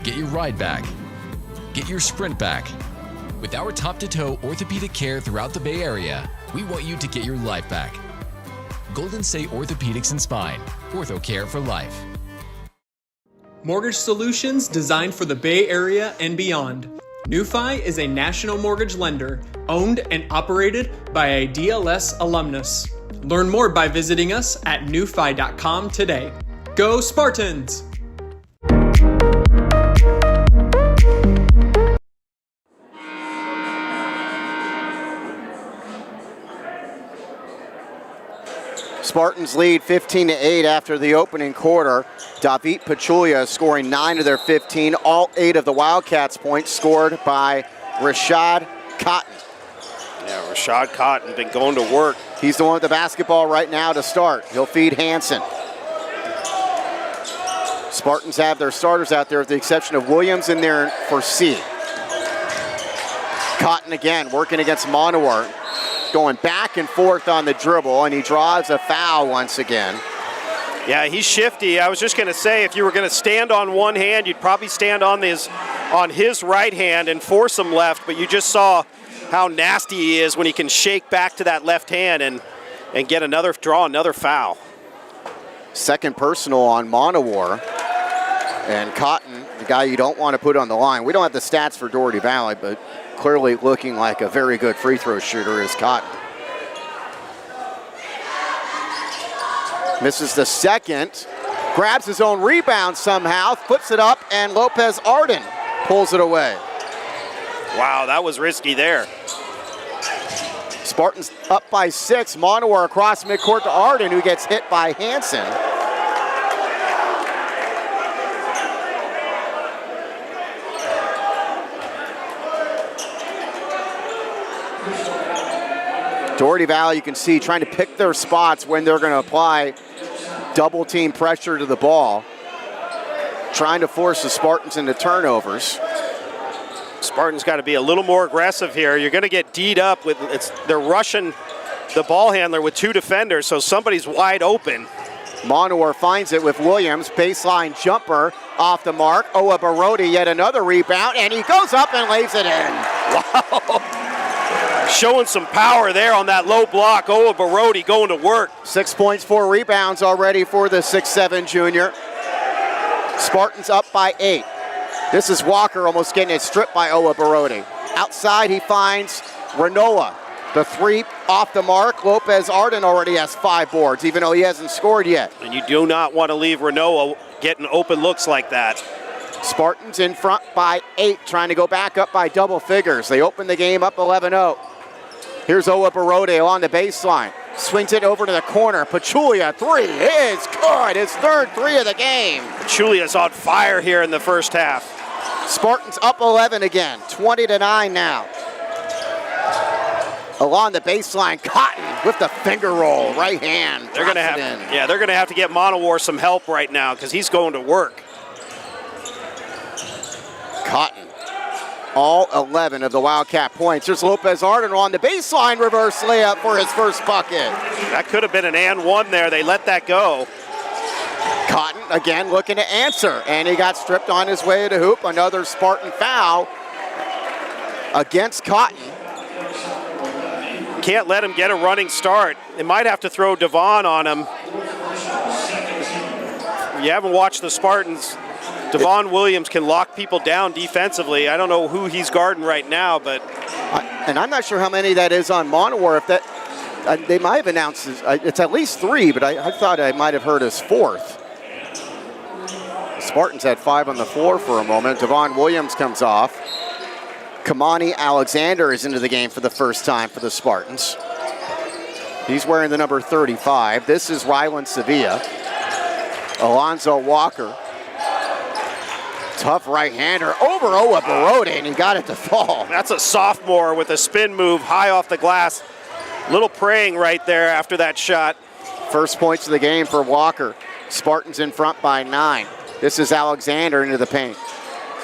get your ride back, get your sprint back. With our top-to-toe orthopedic care throughout the Bay Area, we want you to get your life back. Golden State Orthopedics and Spine, ortho care for life.
Mortgage solutions designed for the Bay Area and beyond. NewFi is a national mortgage lender owned and operated by a DLS alumnus. Learn more by visiting us at newfi.com today. Go Spartans!
Spartans lead 15-8 after the opening quarter. David Pachulia scoring 9 of their 15. All 8 of the Wildcats' points scored by Rashad Cotton.
Yeah, Rashad Cotton been going to work.
He's the one with the basketball right now to start. He'll feed Hansen. Spartans have their starters out there with the exception of Williams in there for C. Cotton again working against Monowar. Going back and forth on the dribble, and he draws a foul once again.
Yeah, he's shifty. I was just going to say, if you were going to stand on one hand, you'd probably stand on his right hand and force him left, but you just saw how nasty he is when he can shake back to that left hand and get draw another foul.
Second personal on Monowar. And Cotton, the guy you don't want to put on the line. We don't have the stats for Dougherty Valley, but clearly looking like a very good free throw shooter is Cotton. Misses the second, grabs his own rebound somehow, flips it up, and Lopez Arden pulls it away.
Wow, that was risky there.
Spartans up by 6. Monowar across midcourt to Arden, who gets hit by Hansen. Dougherty Valley, you can see, trying to pick their spots when they're going to apply double team pressure to the ball. Trying to force the Spartans into turnovers.
Spartans got to be a little more aggressive here. You're going to get D'd up with they're rushing the ball handler with 2 defenders, so somebody's wide open.
Monowar finds it with Williams, baseline jumper off the mark. Owa Barode yet another rebound, and he goes up and lays it in.
Wow. Showing some power there on that low block. Owa Barode going to work.
6 points, 4 rebounds already for the 6'7" junior. Spartans up by 8. This is Walker almost getting it stripped by Owa Barode. Outside he finds Renoa. The 3 off the mark. Lopez Arden already has 5 boards, even though he hasn't scored yet.
And you do not want to leave Renoa getting open looks like that.
Spartans in front by 8, trying to go back up by double figures. They open the game up 11-0. Here's Owa Barode along the baseline. Swings it over to the corner. Pachulia, 3 is good. His third 3 of the game.
Pachulia's on fire here in the first half.
Spartans up 11 again, 20-9 now. Along the baseline, Cotton with the finger roll, right hand.
They're going to have to get Monowar some help right now because he's going to work.
Cotton, all 11 of the Wildcat points. There's Lopez Arden on the baseline, reverse layup for his first bucket.
That could have been an and one there. They let that go.
Cotton again looking to answer, and he got stripped on his way to hoop. Another Spartan foul against Cotton.
Can't let him get a running start. They might have to throw Devon on him. You haven't watched the Spartans. Devon Williams can lock people down defensively. I don't know who he's guarding right now, but...
and I'm not sure how many that is on Monowar. If that, they might have announced it's at least 3, but I thought I might have heard his 4th. The Spartans had 5 on the floor for a moment. Devon Williams comes off. Kamani Alexander is into the game for the first time for the Spartans. He's wearing the number 35. This is Rylan Sevilla. Alonzo Walker. Tough right-hander over Owa Barode, and he got it to fall.
That's a sophomore with a spin move high off the glass. Little praying right there after that shot.
First points of the game for Walker. Spartans in front by 9. This is Alexander into the paint.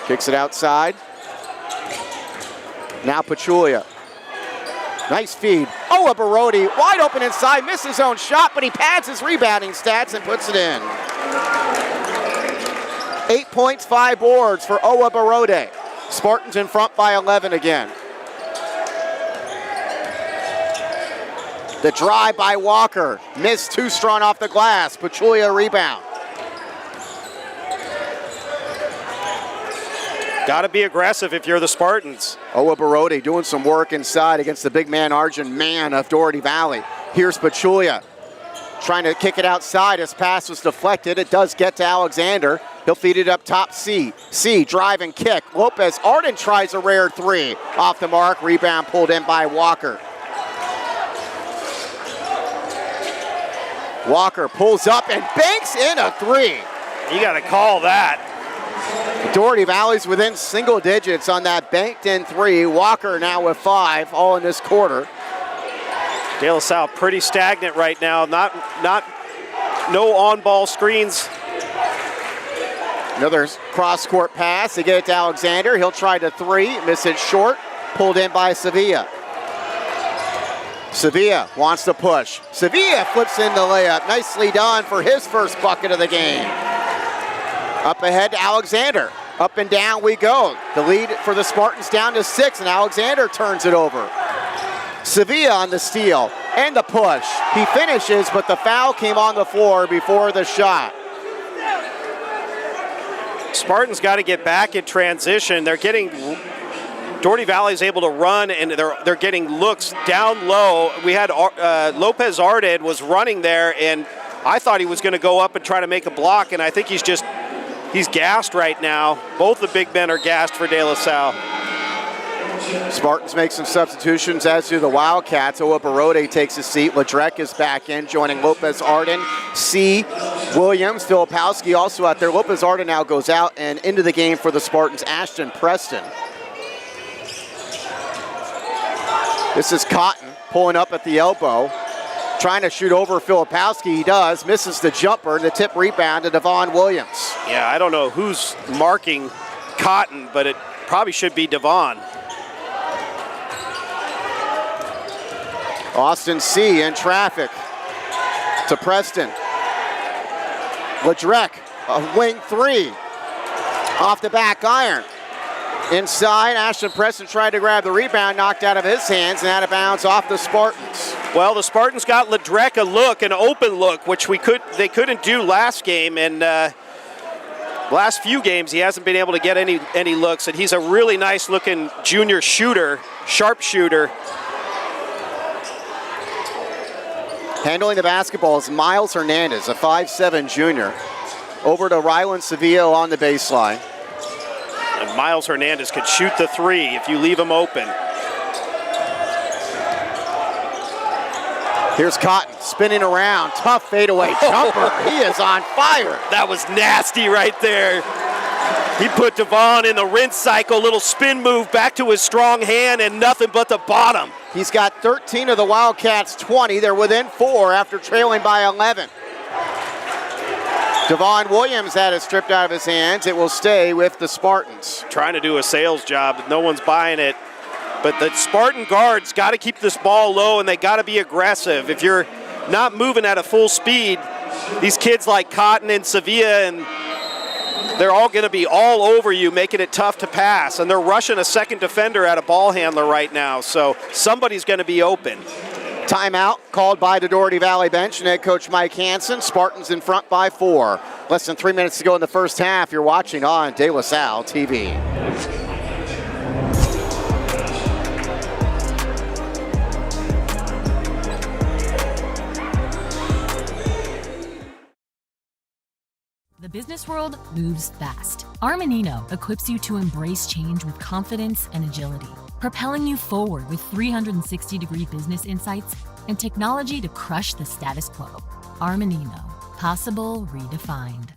Kicks it outside. Now Pachulia. Nice feed. Owa Barode wide open inside, missed his own shot, but he pads his rebounding stats and puts it in. 8 points, 5 boards for Owa Barode. Spartans in front by 11 again. The drive by Walker. Missed, too strong off the glass. Pachulia rebound.
Got to be aggressive if you're the Spartans.
Owa Barode doing some work inside against the big man, Arjun Mann of Dougherty Valley. Here's Pachulia trying to kick it outside. His pass was deflected. It does get to Alexander. He'll feed it up top C. C, drive and kick. Lopez Arden tries a rare 3. Off the mark, rebound pulled in by Walker. Walker pulls up and banks in a 3.
You got to call that.
Dougherty Valley's within single digits on that banked in 3. Walker now with 5, all in this quarter.
De La Salle pretty stagnant right now. No on-ball screens.
Another cross-court pass. They get it to Alexander. He'll try to 3, miss it short. Pulled in by Sevilla. Sevilla wants to push. Sevilla flips in the layup. Nicely done for his first bucket of the game. Up ahead to Alexander. Up and down we go. The lead for the Spartans down to 6, and Alexander turns it over. Sevilla on the steal and the push. He finishes, but the foul came on the floor before the shot.
Spartans got to get back in transition. Dougherty Valley's able to run, and they're getting looks down low. We had Lopez Arden was running there, and I thought he was going to go up and try to make a block, and I think he's gassed right now. Both the big men are gassed for De La Salle.
Spartans make some substitutions, as do the Wildcats. Owa Barode takes a seat. Ledrek is back in, joining Lopez Arden. C. Williams, Filipowski also out there. Lopez Arden now goes out, and into the game for the Spartans, Ashton Preston. This is Cotton pulling up at the elbow, trying to shoot over Filipowski. He does, misses the jumper, and the tip rebound to Devon Williams.
Yeah, I don't know who's marking Cotton, but it probably should be Devon.
Austin C. in traffic to Preston. Ledrek, a wing 3. Off the back iron. Inside, Ashton Preston tried to grab the rebound, knocked out of his hands and out of bounds off the Spartans.
Well, the Spartans got Ledrek a look, an open look, which they couldn't do last game, and last few games he hasn't been able to get any looks, and he's a really nice looking junior shooter, sharp shooter.
Handling the basketball is Miles Hernandez, a 5'7" junior. Over to Rylan Sevilla on the baseline.
And Miles Hernandez could shoot the 3 if you leave him open.
Here's Cotton spinning around. Tough fadeaway jumper. He is on fire.
That was nasty right there. He put Devon in the rinse cycle, little spin move back to his strong hand, and nothing but the bottom.
He's got 13 of the Wildcats' 20. They're within 4 after trailing by 11. Devon Williams had it stripped out of his hands. It will stay with the Spartans.
Trying to do a sales job. No one's buying it. But the Spartan guards got to keep this ball low, and they got to be aggressive. If you're not moving at a full speed, these kids like Cotton and Sevilla, and they're all going to be all over you, making it tough to pass. And they're rushing a second defender at a ball handler right now, so somebody's going to be open.
Timeout called by the Dougherty Valley bench and head coach Mike Hansen. Spartans in front by 4. Less than 3 minutes to go in the first half. You're watching on De La Salle TV.
The business world moves fast. Armanino equips you to embrace change with confidence and agility, propelling you forward with 360-degree business insights and technology to crush the status quo. Armanino, possible redefined.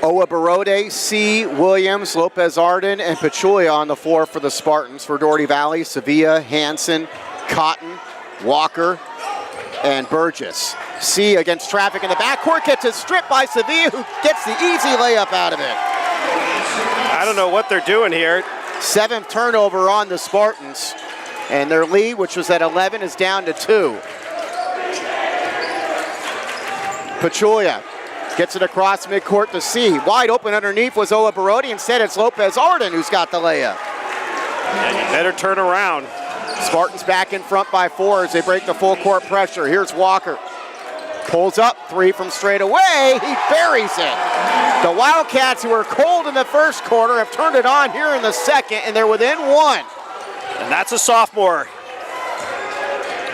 Oa Barode, C. Williams, Lopez Arden, and Pachulia on the floor for the Spartans. For Dougherty Valley, Sevilla, Hansen, Cotton, Walker, and Burgess. C against traffic in the backcourt, gets it stripped by Sevilla, who gets the easy layup out of it.
I don't know what they're doing here.
7th turnover on the Spartans, and their lead, which was at 11, is down to 2. Pachulia gets it across midcourt to C. Wide open underneath was Oa Barode. Instead, it's Lopez Arden who's got the layup.
Yeah, you better turn around.
Spartans back in front by 4 as they break the full court pressure. Here's Walker. Pulls up, 3 from straight away. He buries it. The Wildcats, who were cold in the first quarter, have turned it on here in the second, and they're within 1.
And that's a sophomore.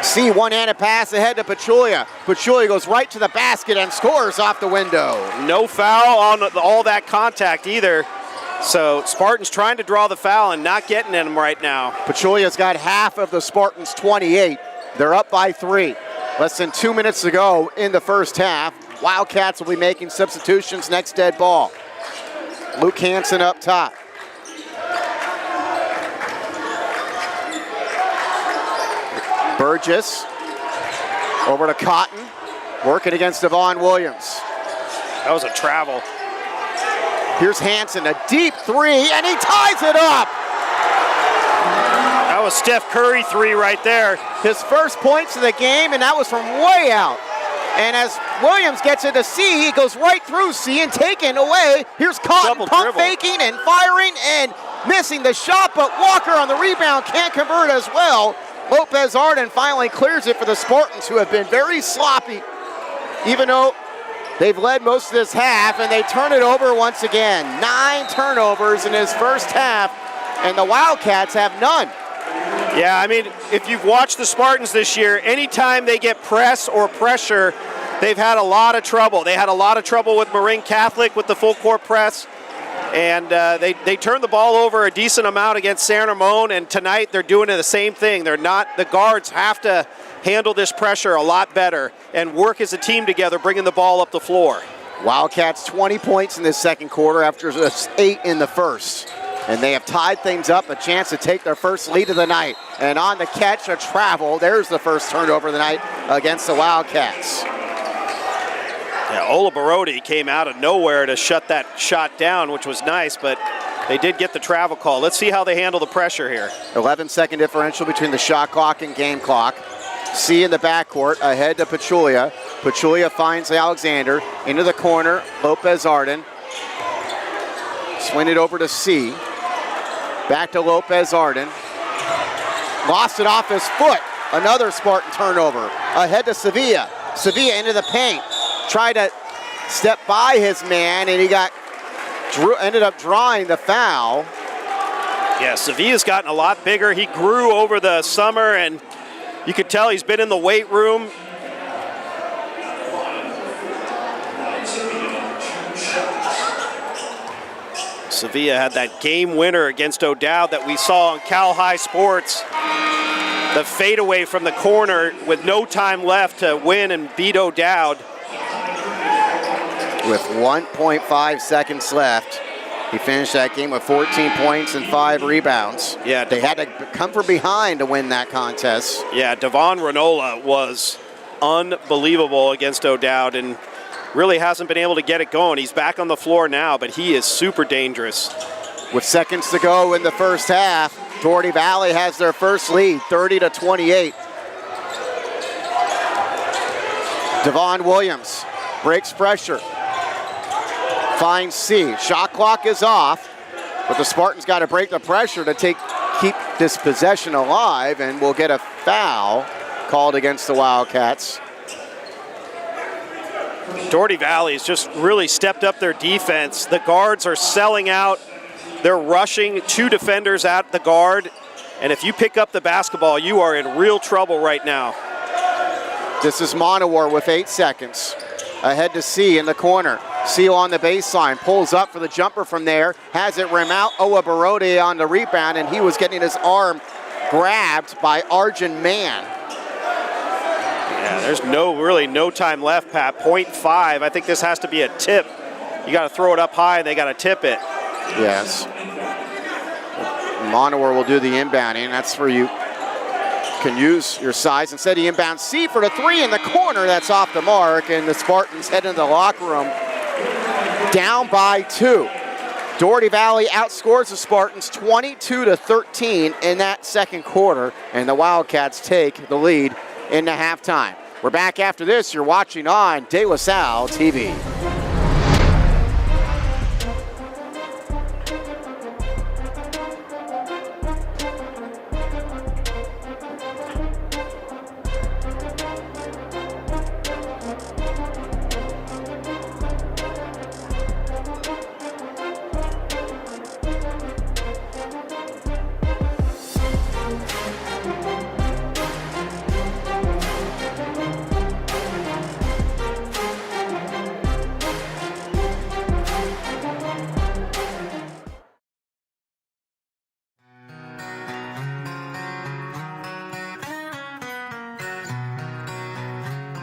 C, one-handed pass ahead to Pachulia. Pachulia goes right to the basket and scores off the window.
No foul on all that contact either. So Spartans trying to draw the foul and not getting in them right now.
Pachulia's got half of the Spartans' 28. They're up by 3. Less than 2 minutes to go in the first half. Wildcats will be making substitutions next dead ball. Luke Hansen up top. Burgess over to Cotton, working against Devon Williams.
That was a travel.
Here's Hansen, a deep 3, and he ties it up.
That was Steph Curry 3 right there.
His first points of the game, and that was from way out. And as Williams gets it to C, he goes right through C and taken away. Here's Cotton pump faking and firing and missing the shot, but Walker on the rebound can't convert as well. Lopez Arden finally clears it for the Spartans, who have been very sloppy, even though they've led most of this half, and they turn it over once again. 9 turnovers in his first half, and the Wildcats have none.
Yeah, I mean, if you've watched the Spartans this year, anytime they get press or pressure, they've had a lot of trouble. They had a lot of trouble with Marin Catholic with the full court press. And they turned the ball over a decent amount against San Ramon, and tonight they're doing the same thing. The guards have to handle this pressure a lot better and work as a team together, bringing the ball up the floor.
Wildcats 20 points in this second quarter after just 8 in the first. And they have tied things up, a chance to take their first lead of the night. And on the catch, a travel. There's the first turnover of the night against the Wildcats.
Yeah, Ola Barode came out of nowhere to shut that shot down, which was nice, but they did get the travel call. Let's see how they handle the pressure here.
11-second differential between the shot clock and game clock. C in the backcourt, ahead to Pachulia. Pachulia finds Alexander into the corner. Lopez Arden. Swing it over to C. Back to Lopez Arden. Lost it off his foot. Another Spartan turnover. Ahead to Sevilla. Sevilla into the paint. Tried to step by his man, and he ended up drawing the foul.
Yeah, Sevilla's gotten a lot bigger. He grew over the summer, and you could tell he's been in the weight room. Sevilla had that game winner against O'Dowd that we saw on Cal High Sports. The fadeaway from the corner with no time left to win and beat O'Dowd.
With 1.5 seconds left, he finished that game with 14 points and 5 rebounds.
Yeah,
they had to come from behind to win that contest.
Yeah, Devon Renola was unbelievable against O'Dowd and really hasn't been able to get it going. He's back on the floor now, but he is super dangerous.
With seconds to go in the first half, Dougherty Valley has their first lead, 30-28. Devon Williams breaks pressure. Finds C. Shot clock is off, but the Spartans got to break the pressure to keep this possession alive, and we'll get a foul called against the Wildcats.
Dougherty Valley's just really stepped up their defense. The guards are selling out. They're rushing 2 defenders at the guard. And if you pick up the basketball, you are in real trouble right now.
This is Monowar with 8 seconds. Ahead to C in the corner. Seal on the baseline, pulls up for the jumper from there, has it rim out. Owa Barode on the rebound, and he was getting his arm grabbed by Arjun Mann.
Yeah, there's really no time left, Pat. 0.5. I think this has to be a tip. You got to throw it up high, and they got to tip it.
Yes. Monowar will do the inbounding. That's where you can use your size. Instead, he inbounds C for the 3 in the corner. That's off the mark, and the Spartans head into the locker room down by 2. Dougherty Valley outscores the Spartans 22-13 in that second quarter, and the Wildcats take the lead into halftime. We're back after this. You're watching on De La Salle TV.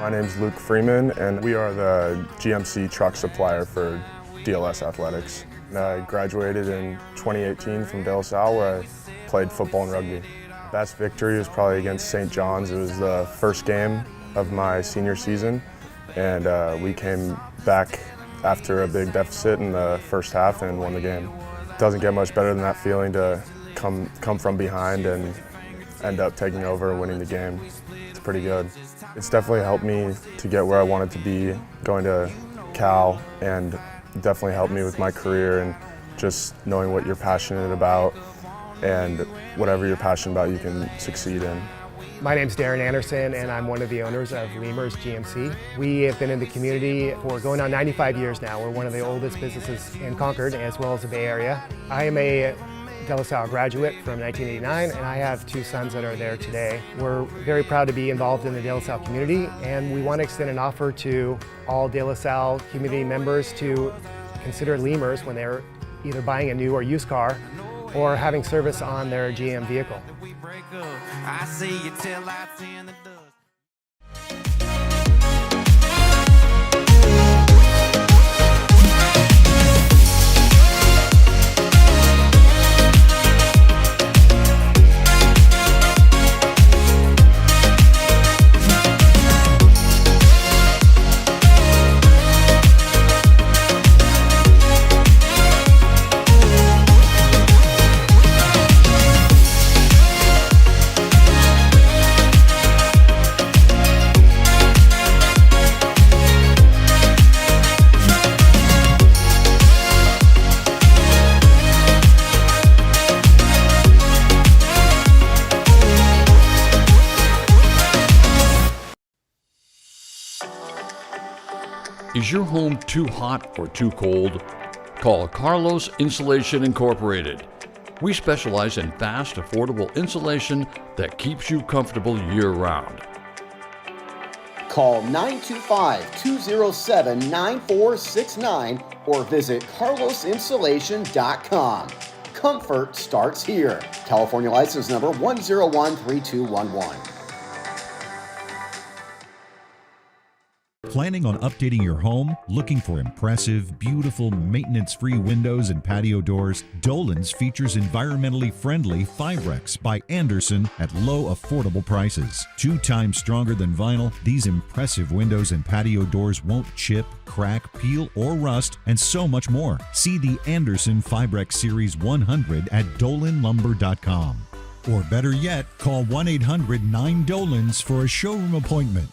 My name's Luke Freeman, and we are the GMC truck supplier for DLS Athletics. And I graduated in 2018 from De La Salle, where I played football and rugby. Best victory was probably against St. John's. It was the first game of my senior season, and we came back after a big deficit in the first half and won the game. It doesn't get much better than that feeling to come from behind and end up taking over and winning the game. It's pretty good. It's definitely helped me to get where I wanted to be, going to Cal, and definitely helped me with my career and just knowing what you're passionate about, and whatever you're passionate about you can succeed in.
My name's Darren Anderson, and I'm one of the owners of Lemurs GMC. We have been in the community for going on 95 years now. We're one of the oldest businesses in Concord, as well as the Bay Area. I am a De La Salle graduate from 1989, and I have 2 sons that are there today. We're very proud to be involved in the De La Salle community, and we want to extend an offer to all De La Salle community members to consider Lemurs when they're either buying a new or used car or having service on their GM vehicle.
I see you till I see in the dust.
Is your home too hot or too cold? Call Carlos Insulation Incorporated. We specialize in fast, affordable insulation that keeps you comfortable year-round.
Call 925-207-9469 or visit carlosinsulation.com. Comfort starts here. California license number 1013211.
Planning on updating your home? Looking for impressive, beautiful, maintenance-free windows and patio doors? Dolan's features environmentally friendly Fibrex by Anderson at low, affordable prices. 2 times stronger than vinyl, these impressive windows and patio doors won't chip, crack, peel, or rust, and so much more. See the Anderson Fibrex Series 100 at dolanlumber.com. Or better yet, call 1-800-9-DOLANS for a showroom appointment.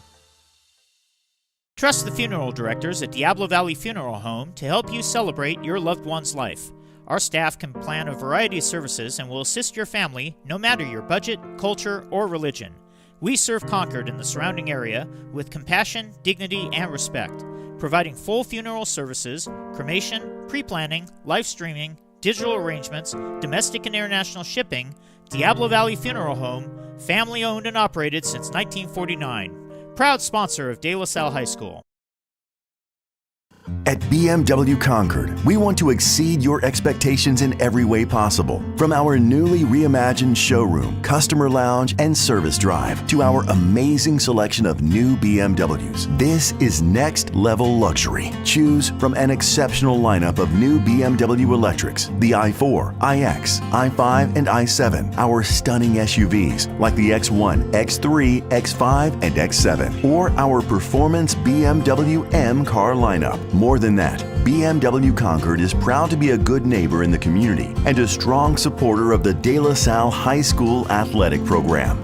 Trust the funeral directors at Diablo Valley Funeral Home to help you celebrate your loved one's life. Our staff can plan a variety of services and will assist your family no matter your budget, culture, or religion. We serve Concord and the surrounding area with compassion, dignity, and respect, providing full funeral services, cremation, pre-planning, live streaming, digital arrangements, domestic and international shipping. Diablo Valley Funeral Home, family owned and operated since 1949. Proud sponsor of De La Salle High School.
At BMW Concord, we want to exceed your expectations in every way possible. From our newly reimagined showroom, customer lounge, and service drive to our amazing selection of new BMWs, this is next level luxury. Choose from an exceptional lineup of new BMW electrics, the i4, iX, i5, and i7, our stunning SUVs like the X1, X3, X5, and X7, or our performance BMW M car lineup. More than that, BMW Concord is proud to be a good neighbor in the community and a strong supporter of the De La Salle High School athletic program.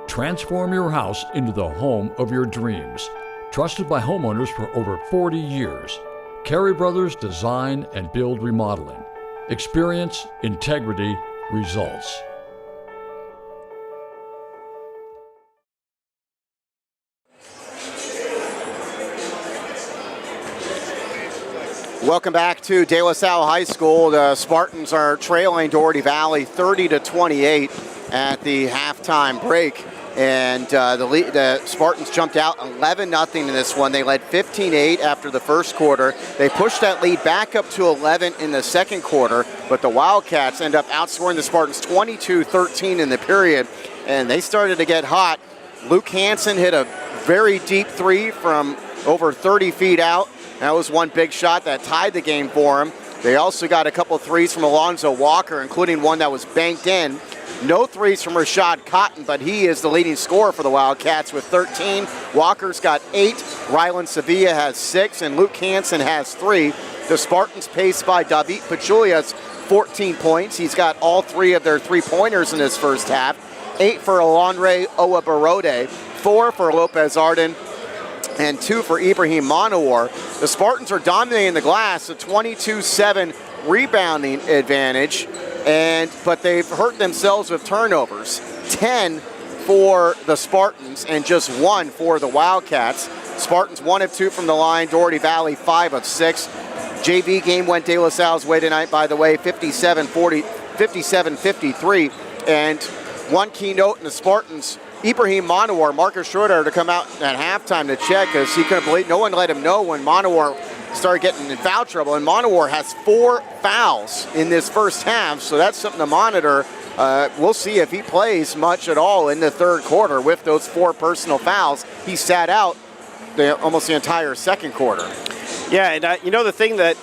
Transform your house into the home of your dreams. Trusted by homeowners for over 40 years. Carey Brothers Design and Build Remodeling. Experience, integrity, results.
Welcome back to De La Salle High School. The Spartans are trailing Dougherty Valley 30-28 at the halftime break. And the Spartans jumped out 11-0 in this one. They led 15-8 after the first quarter. They pushed that lead back up to 11 in the second quarter, but the Wildcats end up outscoring the Spartans 22-13 in the period, and they started to get hot. Luke Hansen hit a very deep three from over 30 feet out. That was one big shot that tied the game for him. They also got a couple threes from Alonzo Walker, including one that was banked in. No threes from Rashad Cotton, but he is the leading scorer for the Wildcats with 13. Walker's got 8, Rylan Sevilla has 6, and Luke Hansen has 3. The Spartans paced by David Pachulia has 14 points. He's got all 3 of their 3-pointers in this first half. 8 for Alonre Owabarode, 4 for Lopez Arden, and 2 for Ibrahim Monowar. The Spartans are dominating the glass, a 22-7 rebounding advantage, but they've hurt themselves with turnovers. 10 for the Spartans and just 1 for the Wildcats. Spartans 1 of 2 from the line, Dougherty Valley 5 of 6. JV game went De La Salle's way tonight, by the way, 57-53. And one key note in the Spartans, Ibrahim Monowar, Marcus Schroeder to come out at halftime to check because he couldn't believe, no one let him know when Monowar started getting in foul trouble. And Monowar has 4 fouls in this first half, so that's something to monitor. We'll see if he plays much at all in the third quarter with those 4 personal fouls. He sat out almost the entire second quarter.
Yeah, and the thing that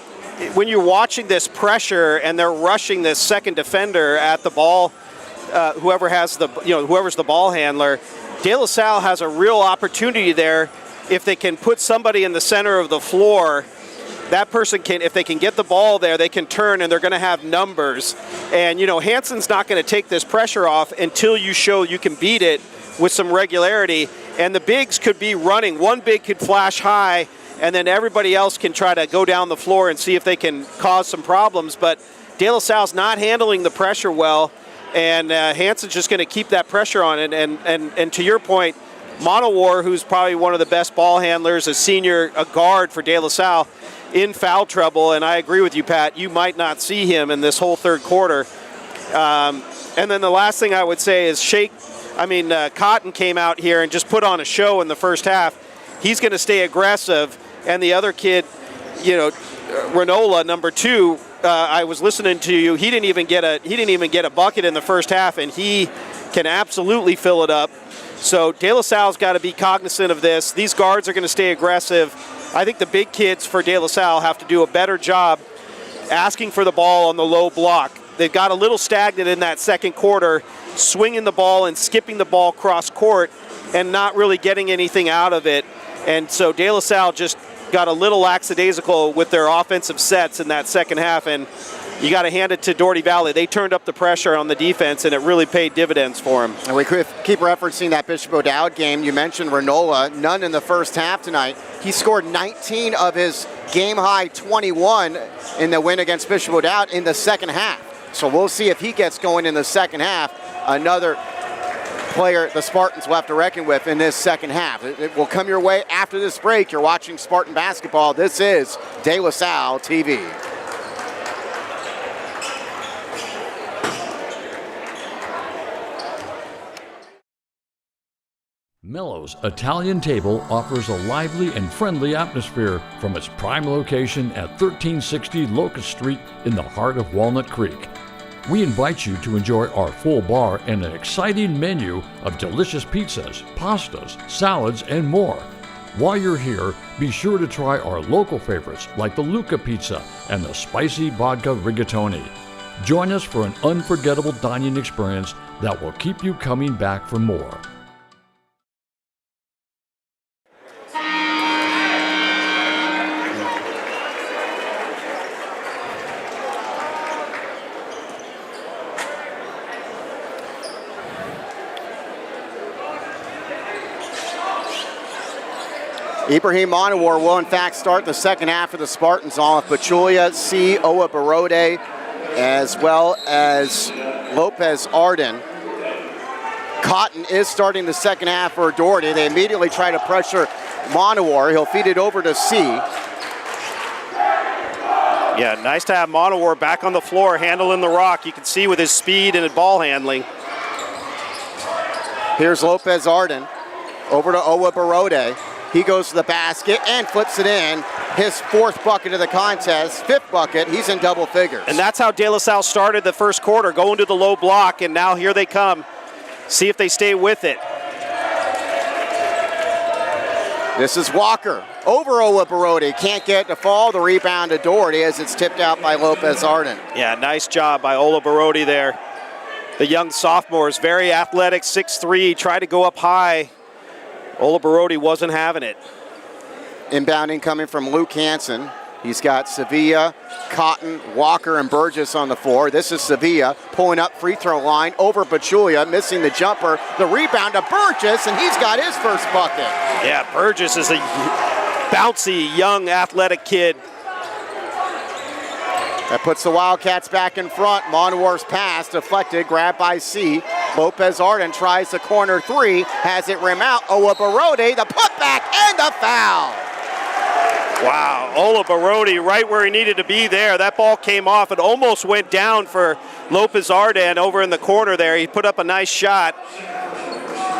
when you're watching this pressure and they're rushing this second defender at the ball, whoever's the ball handler, De La Salle has a real opportunity there. If they can put somebody in the center of the floor, that person can, if they can get the ball there, they can turn and they're going to have numbers. And, Hansen's not going to take this pressure off until you show you can beat it with some regularity. And the bigs could be running. One big could flash high, and then everybody else can try to go down the floor and see if they can cause some problems. But De La Salle's not handling the pressure well. And Hansen's just going to keep that pressure on it. And to your point, Monowar, who's probably one of the best ball handlers, a guard for De La Salle, in foul trouble. And I agree with you, Pat. You might not see him in this whole third quarter. And then the last thing I would say is Cotton came out here and just put on a show in the first half. He's going to stay aggressive. And the other kid, Renola, number 2, I was listening to you. He didn't even get a bucket in the first half, and he can absolutely fill it up. So De La Salle's got to be cognizant of this. These guards are going to stay aggressive. I think the big kids for De La Salle have to do a better job asking for the ball on the low block. They've got a little stagnant in that second quarter, swinging the ball and skipping the ball cross court and not really getting anything out of it. And so De La Salle just got a little lackadaisical with their offensive sets in that second half, and you got to hand it to Dougherty Valley. They turned up the pressure on the defense, and it really paid dividends for them.
And we could keep referencing that Bishop O'Dowd game. You mentioned Renola, none in the first half tonight. He scored 19 of his game-high 21 in the win against Bishop O'Dowd in the second half. So we'll see if he gets going in the second half. Another player the Spartans will have to reckon with in this second half. It will come your way after this break. You're watching Spartan basketball. This is De La Salle TV.
Mello's Italian Table offers a lively and friendly atmosphere from its prime location at 1360 Locust Street in the heart of Walnut Creek. We invite you to enjoy our full bar and an exciting menu of delicious pizzas, pastas, salads, and more. While you're here, be sure to try our local favorites like the Luca Pizza and the spicy vodka rigatoni. Join us for an unforgettable dining experience that will keep you coming back for more.
Ibrahim Monowar will in fact start the second half of the Spartans on with Pachulia, C. Owa Barode, as well as Lopez Arden. Cotton is starting the second half for Dougherty. They immediately try to pressure Monowar. He'll feed it over to C.
Yeah, nice to have Monowar back on the floor handling the rock. You can see with his speed and ball handling.
Here's Lopez Arden over to Owa Barode. He goes to the basket and flips it in. His fourth bucket of the contest, fifth bucket. He's in double figures.
And that's how De La Salle started the first quarter, going to the low block, and now here they come. See if they stay with it.
This is Walker over Owa Barode. Can't get to fall. The rebound to Dougherty as it's tipped out by Lopez Arden.
Yeah, nice job by Ola Barode there. The young sophomore is very athletic, 6'3", tried to go up high. Ola Barode wasn't having it.
Inbounding coming from Luke Hansen. He's got Sevilla, Cotton, Walker, and Burgess on the floor. This is Sevilla pulling up free throw line over Pachulia, missing the jumper. The rebound to Burgess, and he's got his first bucket.
Yeah, Burgess is a bouncy, young, athletic kid.
That puts the Wildcats back in front. Monowar's pass deflected, grabbed by C. Lopez Arden tries the corner three, has it rim out. Owa Barode, the putback and the foul.
Wow, Ola Barode right where he needed to be there. That ball came off. It almost went down for Lopez Arden over in the corner there. He put up a nice shot.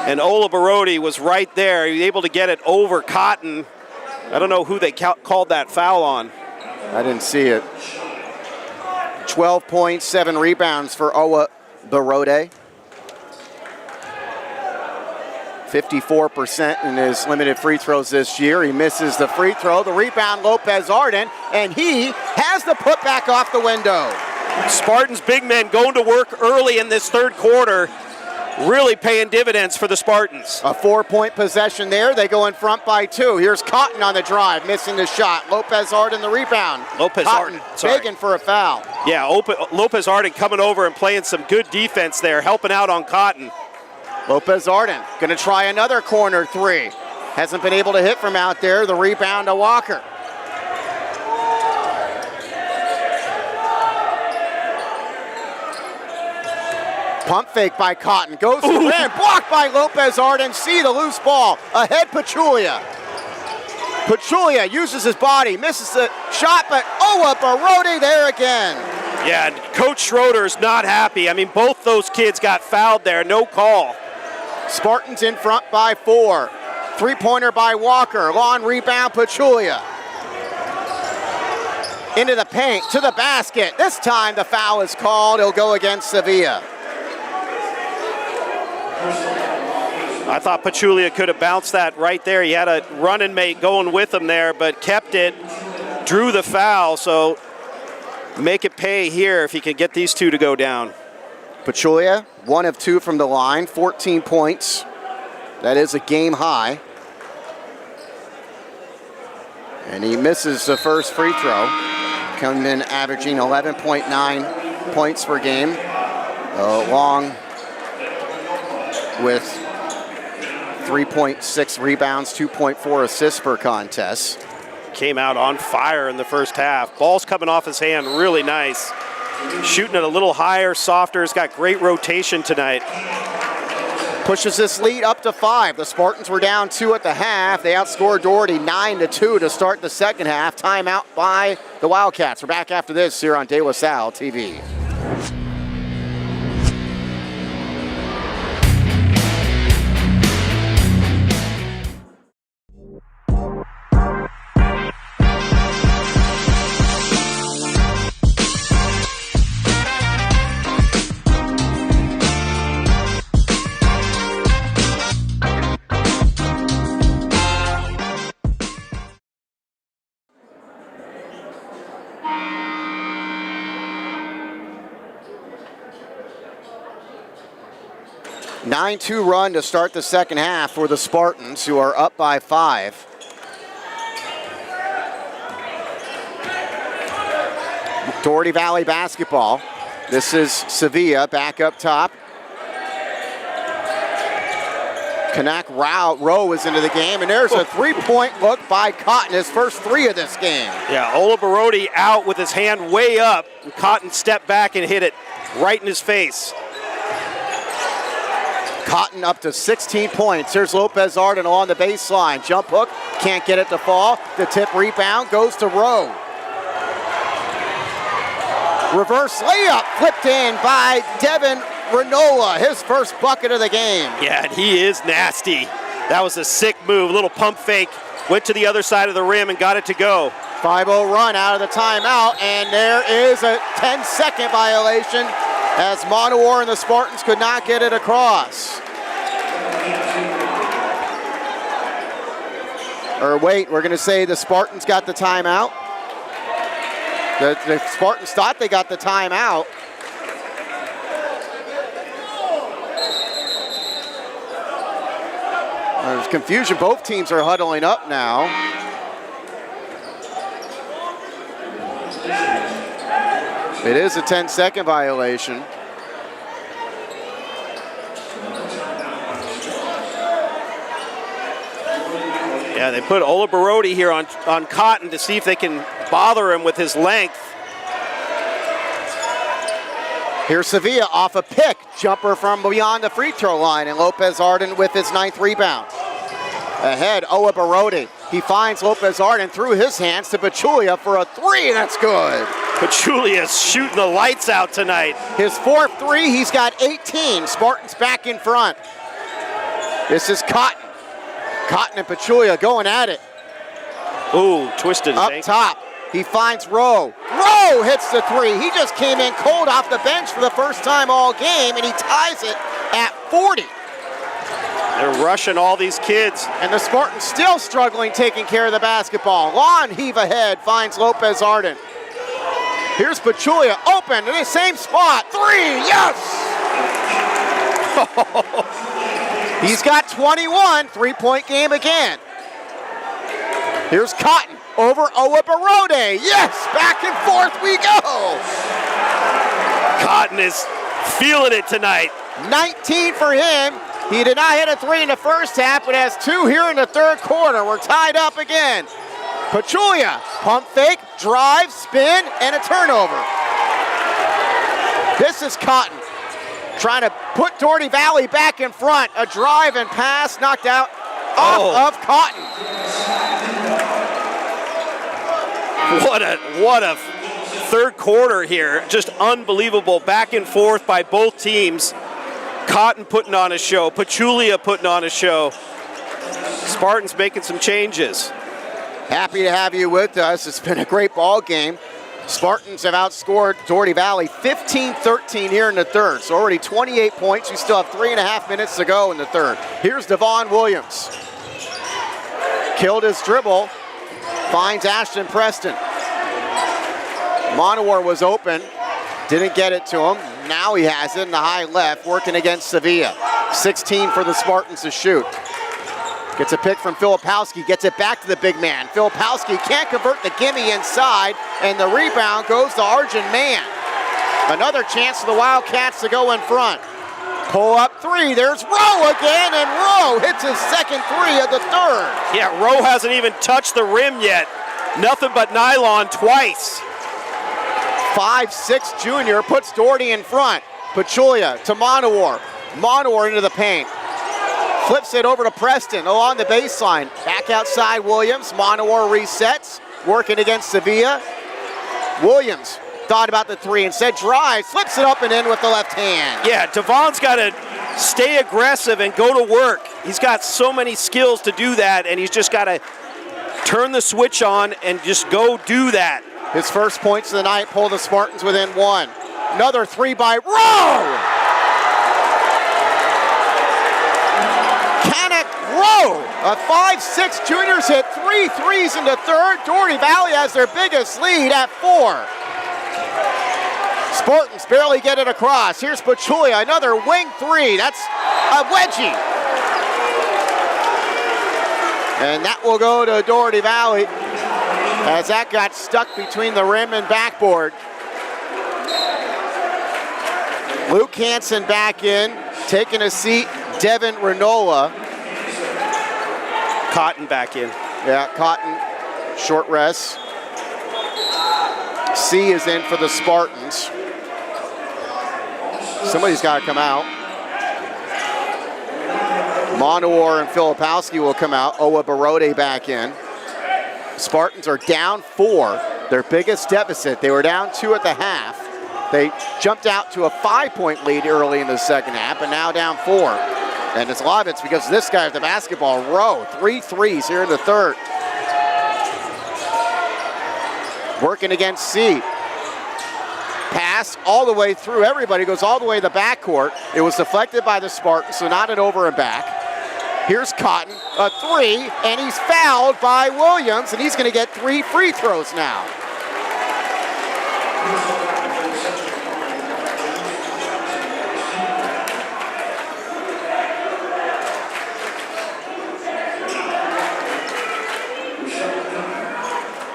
And Ola Barode was right there. He was able to get it over Cotton. I don't know who they called that foul on.
I didn't see it. 12 points, 7 rebounds for Owa Barode. 54% in his limited free throws this year. He misses the free throw. The rebound, Lopez Arden, and he has the putback off the window.
Spartans big men going to work early in this third quarter, really paying dividends for the Spartans.
A 4-point possession there. They go in front by 2. Here's Cotton on the drive, missing the shot. Lopez Arden the rebound.
Lopez
Cotton
Arden
begging for a foul.
Yeah, Lopez Arden coming over and playing some good defense there, helping out on Cotton.
Lopez Arden gonna try another corner three. Hasn't been able to hit from out there. The rebound to Walker. Pump fake by Cotton, goes to the rim, blocked by Lopez Arden. See the loose ball, ahead Pachulia. Pachulia uses his body, misses the shot, but Owa Barode there again.
Yeah, Coach Schroeder's not happy. I mean, both those kids got fouled there, no call.
Spartans in front by 4. Three-pointer by Walker, long rebound Pachulia. Into the paint, to the basket. This time the foul is called, it'll go against Sevilla.
I thought Pachulia could have bounced that right there. He had a running mate going with him there, but kept it, drew the foul, so make it pay here if he can get these two to go down.
Pachulia, 1 of 2 from the line, 14 points. That is a game high. And he misses the first free throw. Coming in averaging 11.9 points per game, along with 3.6 rebounds, 2.4 assists per contest.
Came out on fire in the first half. Ball's coming off his hand really nice. Shooting it a little higher, softer. He's got great rotation tonight.
pushes this lead up to 5. The Spartans were down 2 at the half. They outscored Dougherty 9-2 to start the second half. Timeout by the Wildcats. We're back after this here on De La Salle TV. A 9-2 run to start the second half for the Spartans, who are up by 5. Dougherty Valley basketball. This is Sevilla back up top. Kanak Rowe is into the game, and there's a three-point look by Cotton, his first 3 of this game.
Yeah, Olabarodi out with his hand way up, and Cotton stepped back and hit it right in his face.
Cotton up to 16 points. Here's Lopez Arden along the baseline. Jump hook, can't get it to fall. The tip rebound goes to Rowe. Reverse layup flipped in by Devin Renola, his first bucket of the game.
Yeah, and he is nasty. That was a sick move, a little pump fake. Went to the other side of the rim and got it to go.
5-0 run out of the timeout, and there is a 10-second violation as Monowar and the Spartans could not get it across. Or wait, we're going to say the Spartans got the timeout. The Spartans thought they got the timeout. There's confusion. Both teams are huddling up now. It is a 10-second violation.
Yeah, they put Olabarodi here on Cotton to see if they can bother him with his length.
Here's Sevilla off a pick. Jumper from beyond the free throw line, and Lopez Arden with his 9th rebound. Ahead, Olabarodi. He finds Lopez Arden through his hands to Pachulia for a 3. That's good.
Pachulia's shooting the lights out tonight.
His 4th 3, he's got 18. Spartans back in front. This is Cotton. Cotton and Pachulia going at it.
Ooh, twisted.
Up top, he finds Rowe. Rowe hits the 3. He just came in cold off the bench for the first time all game, and he ties it at 40.
They're rushing all these kids.
And the Spartans still struggling taking care of the basketball. Long heave ahead, finds Lopez Arden. Here's Pachulia, open to the same spot. 3, yes! He's got 21, 3-point game again. Here's Cotton over Olabarode. Yes, back and forth we go.
Cotton is feeling it tonight.
19 for him. He did not hit a 3 in the first half, but has 2 here in the third quarter. We're tied up again. Pachulia, pump fake, drive, spin, and a turnover. This is Cotton trying to put Dougherty Valley back in front. A drive and pass knocked out off of Cotton.
What a third quarter here. Just unbelievable back and forth by both teams. Cotton putting on a show, Pachulia putting on a show. Spartans making some changes.
Happy to have you with us. It's been a great ball game. Spartans have outscored Dougherty Valley 15-13 here in the third. So already 28 points. We still have 3.5 minutes to go in the third. Here's Devon Williams. Killed his dribble. Finds Ashton Preston. Monowar was open. Didn't get it to him. Now he has it in the high left, working against Sevilla. 16 for the Spartans to shoot. Gets a pick from Filipowski, gets it back to the big man. Filipowski can't convert the gimme inside, and the rebound goes to Arjun Mann. Another chance for the Wildcats to go in front. Pull up 3, there's Rowe again, and Rowe hits his second 3 of the third.
Yeah, Rowe hasn't even touched the rim yet. Nothing but nylon twice.
5'6" junior puts Dougherty in front. Pachulia to Monowar. Monowar into the paint. Flips it over to Preston along the baseline. Back outside Williams. Monowar resets. Working against Sevilla. Williams thought about the three, instead drives, flips it up and in with the left hand.
Yeah, Devon's got to stay aggressive and go to work. He's got so many skills to do that, and he's just got to turn the switch on and just go do that.
His first points of the night pull the Spartans within one. Another three by Rowe! Canuck Rowe, a 5'6" junior's hit 3 threes in the third. Dougherty Valley has their biggest lead at 4. Spartans barely get it across. Here's Pachulia, another wing three. That's a wedgie. And that will go to Dougherty Valley as that got stuck between the rim and backboard. Luke Hansen back in, taking a seat. Devin Renola.
Cotton back in.
Yeah, Cotton, short rest. C is in for the Spartans. Somebody's got to come out. Monowar and Filipowski will come out. Owa Barode back in. Spartans are down 4, their biggest deficit. They were down 2 at the half. They jumped out to a 5-point lead early in the second half, and now down 4. And it's a lot of it's because this guy with the basketball, Rowe, 3 threes here in the third. Working against C. Pass all the way through. Everybody goes all the way to the backcourt. It was deflected by the Spartans, so not an over and back. Here's Cotton, a 3, and he's fouled by Williams, and he's going to get 3 free throws now.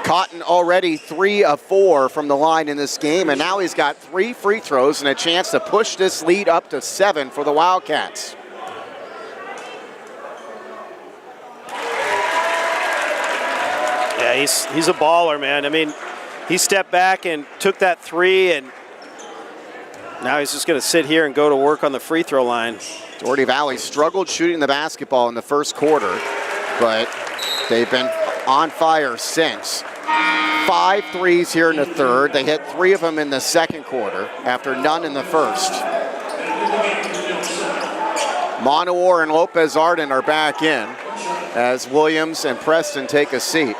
Cotton already 3 of 4 from the line in this game, and now he's got 3 free throws and a chance to push this lead up to 7 for the Wildcats.
Yeah, he's a baller, man. I mean, he stepped back and took that 3, and now he's just going to sit here and go to work on the free throw line.
Dougherty Valley struggled shooting the basketball in the first quarter, but they've been on fire since. 5 threes here in the third. They hit 3 of them in the second quarter after none in the first. Monowar and Lopez Arden are back in as Williams and Preston take a seat.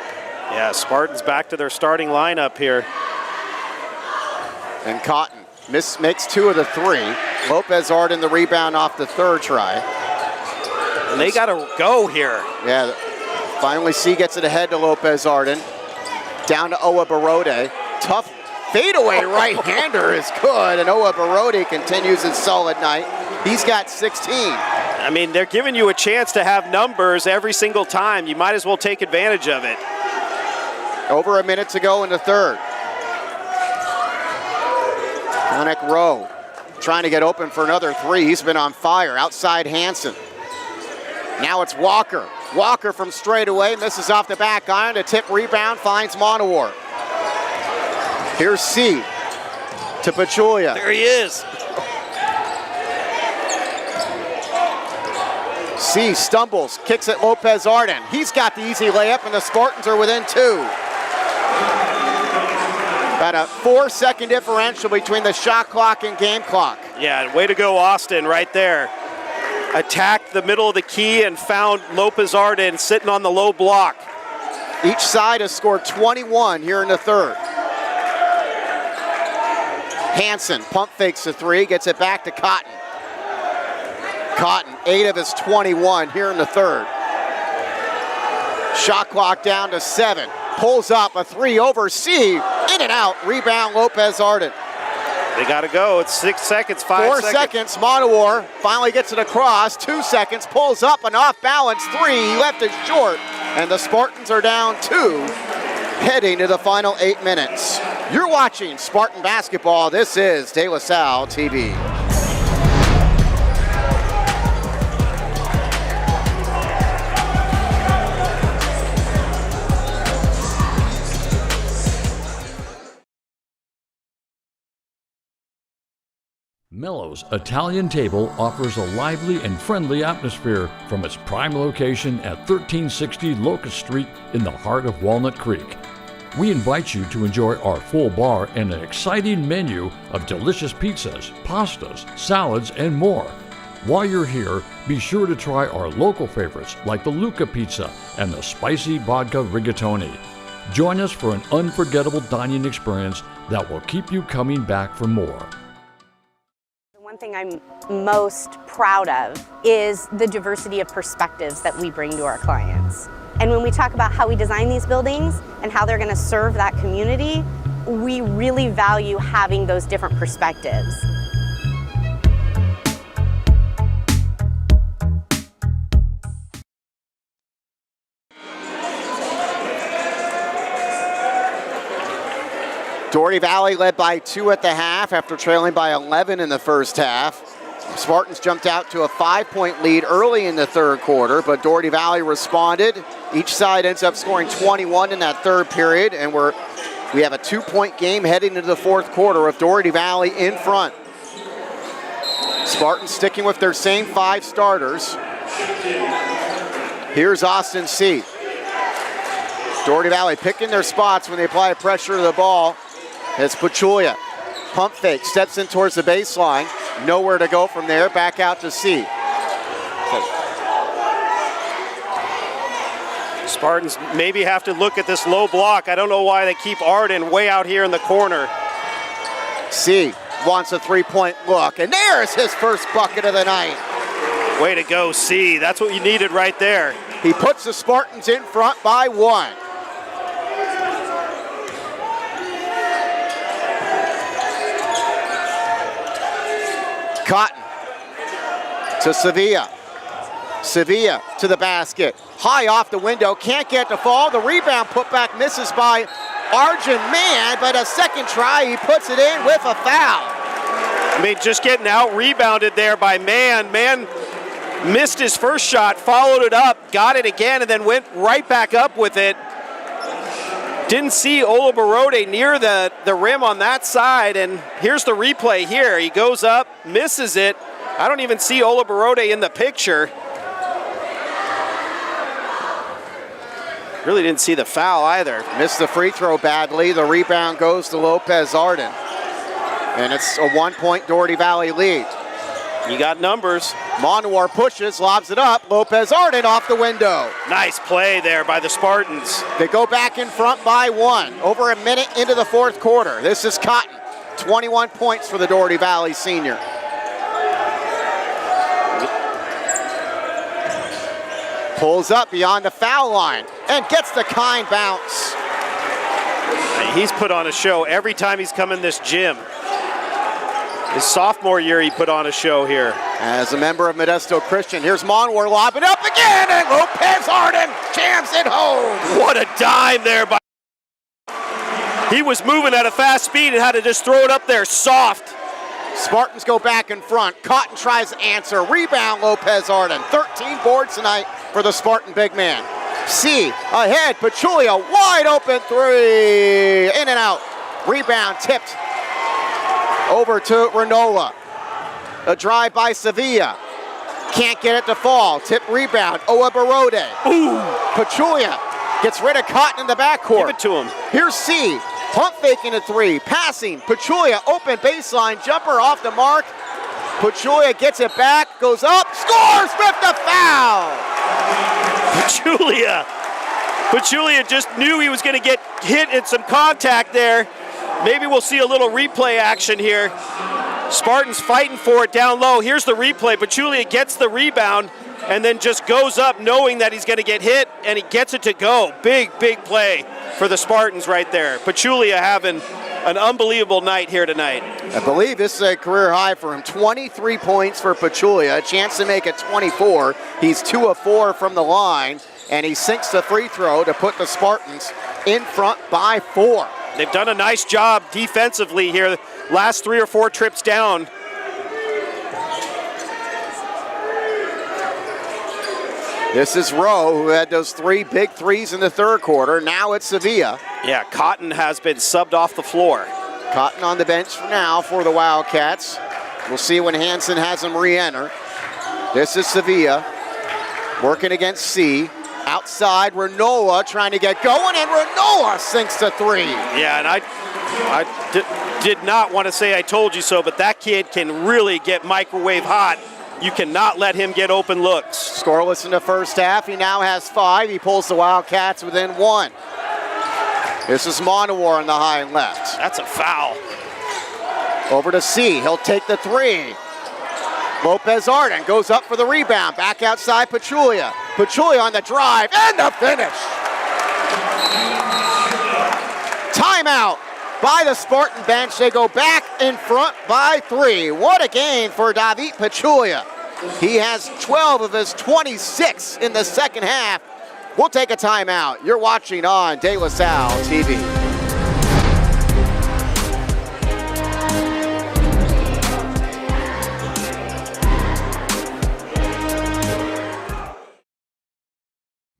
Yeah, Spartans back to their starting lineup here.
And Cotton makes 2 of the 3. Lopez Arden the rebound off the third try.
And they got to go here.
Yeah, finally C gets it ahead to Lopez Arden. Down to Owa Barode. Tough fadeaway right-hander is good, and Owa Barode continues his solid night. He's got 16.
I mean, they're giving you a chance to have numbers every single time. You might as well take advantage of it.
Over a minute to go in the third. Conic Rowe trying to get open for another 3. He's been on fire. Outside Hansen. Now it's Walker. Walker from straight away, misses off the back iron. A tip rebound finds Monowar. Here's C to Pachulia.
There he is.
C stumbles, kicks at Lopez Arden. He's got the easy layup, and the Spartans are within 2. About a 4-second differential between the shot clock and game clock.
Yeah, way to go, Austin, right there. Attacked the middle of the key and found Lopez Arden sitting on the low block.
Each side has scored 21 here in the third. Hansen pump fakes the 3, gets it back to Cotton. Cotton, 8 of his 21 here in the third. Shot clock down to 7. Pulls up a 3 over C, in and out. Rebound Lopez Arden.
They got to go. It's 6 seconds, 5
4 seconds. Monowar finally gets it across. 2 seconds. Pulls up an off balance 3. He left it short. And the Spartans are down 2, heading to the final 8 minutes. You're watching Spartan basketball. This is De La Salle TV.
Mello's Italian Table offers a lively and friendly atmosphere from its prime location at 1360 Locust Street in the heart of Walnut Creek. We invite you to enjoy our full bar and an exciting menu of delicious pizzas, pastas, salads, and more. While you're here, be sure to try our local favorites like the Luca Pizza and the spicy vodka rigatoni. Join us for an unforgettable dining experience that will keep you coming back for more.
One thing I'm most proud of is the diversity of perspectives that we bring to our clients. And when we talk about how we design these buildings and how they're going to serve that community, we really value having those different perspectives.
Dougherty Valley led by 2 at the half after trailing by 11 in the first half. Spartans jumped out to a 5-point lead early in the third quarter, but Dougherty Valley responded. Each side ends up scoring 21 in that third period, and we have a 2-point game heading into the fourth quarter with Dougherty Valley in front. Spartans sticking with their same 5 starters. Here's Austin C. Dougherty Valley picking their spots when they apply pressure to the ball. It's Pachulia. Pump fake, steps in towards the baseline. Nowhere to go from there, back out to C.
Spartans maybe have to look at this low block. I don't know why they keep Arden way out here in the corner.
C wants a 3-point look, and there's his first bucket of the night.
Way to go, C. That's what you needed right there.
He puts the Spartans in front by 1. Cotton to Sevilla. Sevilla to the basket. High off the window, can't get to fall. The rebound put back misses by Arjun Mann, but a second try, he puts it in with a foul.
I mean, just getting out-rebounded there by Mann. Mann missed his first shot, followed it up, got it again, and then went right back up with it. Didn't see Olabarode near the rim on that side, and here's the replay here. He goes up, misses it. I don't even see Olabarode in the picture. Really didn't see the foul either.
Missed the free throw badly. The rebound goes to Lopez Arden. And it's a 1-point Dougherty Valley lead.
You got numbers.
Monwar pushes, lobs it up. Lopez Arden off the window.
Nice play there by the Spartans.
They go back in front by 1. Over a minute into the fourth quarter. This is Cotton. 21 points for the Dougherty Valley senior. Pulls up beyond the foul line and gets the kind bounce.
He's put on a show every time he's come in this gym. His sophomore year, he put on a show here.
As a member of Modesto Christian, here's Monwar lobbing up again, and Lopez Arden jams it home.
What a dime there by. He was moving at a fast speed and had to just throw it up there soft.
Spartans go back in front. Cotton tries to answer. Rebound, Lopez Arden. 13 boards tonight for the Spartan big man. C ahead, Pachulia, wide open 3. In and out. Rebound tipped over to Renola. A drive by Sevilla. Can't get it to fall. Tip rebound, Oabarode.
Ooh.
Pachulia gets rid of Cotton in the backcourt.
Give it to him.
Here's C. Pump faking a 3. Passing. Pachulia, open baseline. Jumper off the mark. Pachulia gets it back. Goes up. Scores with the foul.
Pachulia just knew he was going to get hit in some contact there. Maybe we'll see a little replay action here. Spartans fighting for it down low. Here's the replay. Pachulia gets the rebound and then just goes up knowing that he's going to get hit, and he gets it to go. Big play for the Spartans right there. Pachulia having an unbelievable night here tonight.
I believe this is a career high for him. 23 points for Pachulia, a chance to make it 24. He's 2 of 4 from the line, and he sinks the free throw to put the Spartans in front by 4.
They've done a nice job defensively here, last 3 or 4 trips down.
This is Rowe, who had those 3 big threes in the third quarter. Now it's Sevilla.
Yeah, Cotton has been subbed off the floor.
Cotton on the bench for now for the Wildcats. We'll see when Hansen has him re-enter. This is Sevilla working against C. Outside, Renola trying to get going, and Renola sinks to 3.
Yeah, and I did not want to say I told you so, but that kid can really get microwave hot. You cannot let him get open looks.
Scoreless in the first half. He now has 5. He pulls the Wildcats within 1. This is Monowar on the high and left.
That's a foul.
Over to C. He'll take the 3. Lopez Arden goes up for the rebound. Back outside, Pachulia. Pachulia on the drive and the finish. Timeout by the Spartan bench. They go back in front by 3. What a game for David Pachulia. He has 12 of his 26 in the second half. We'll take a timeout. You're watching on De La Salle TV.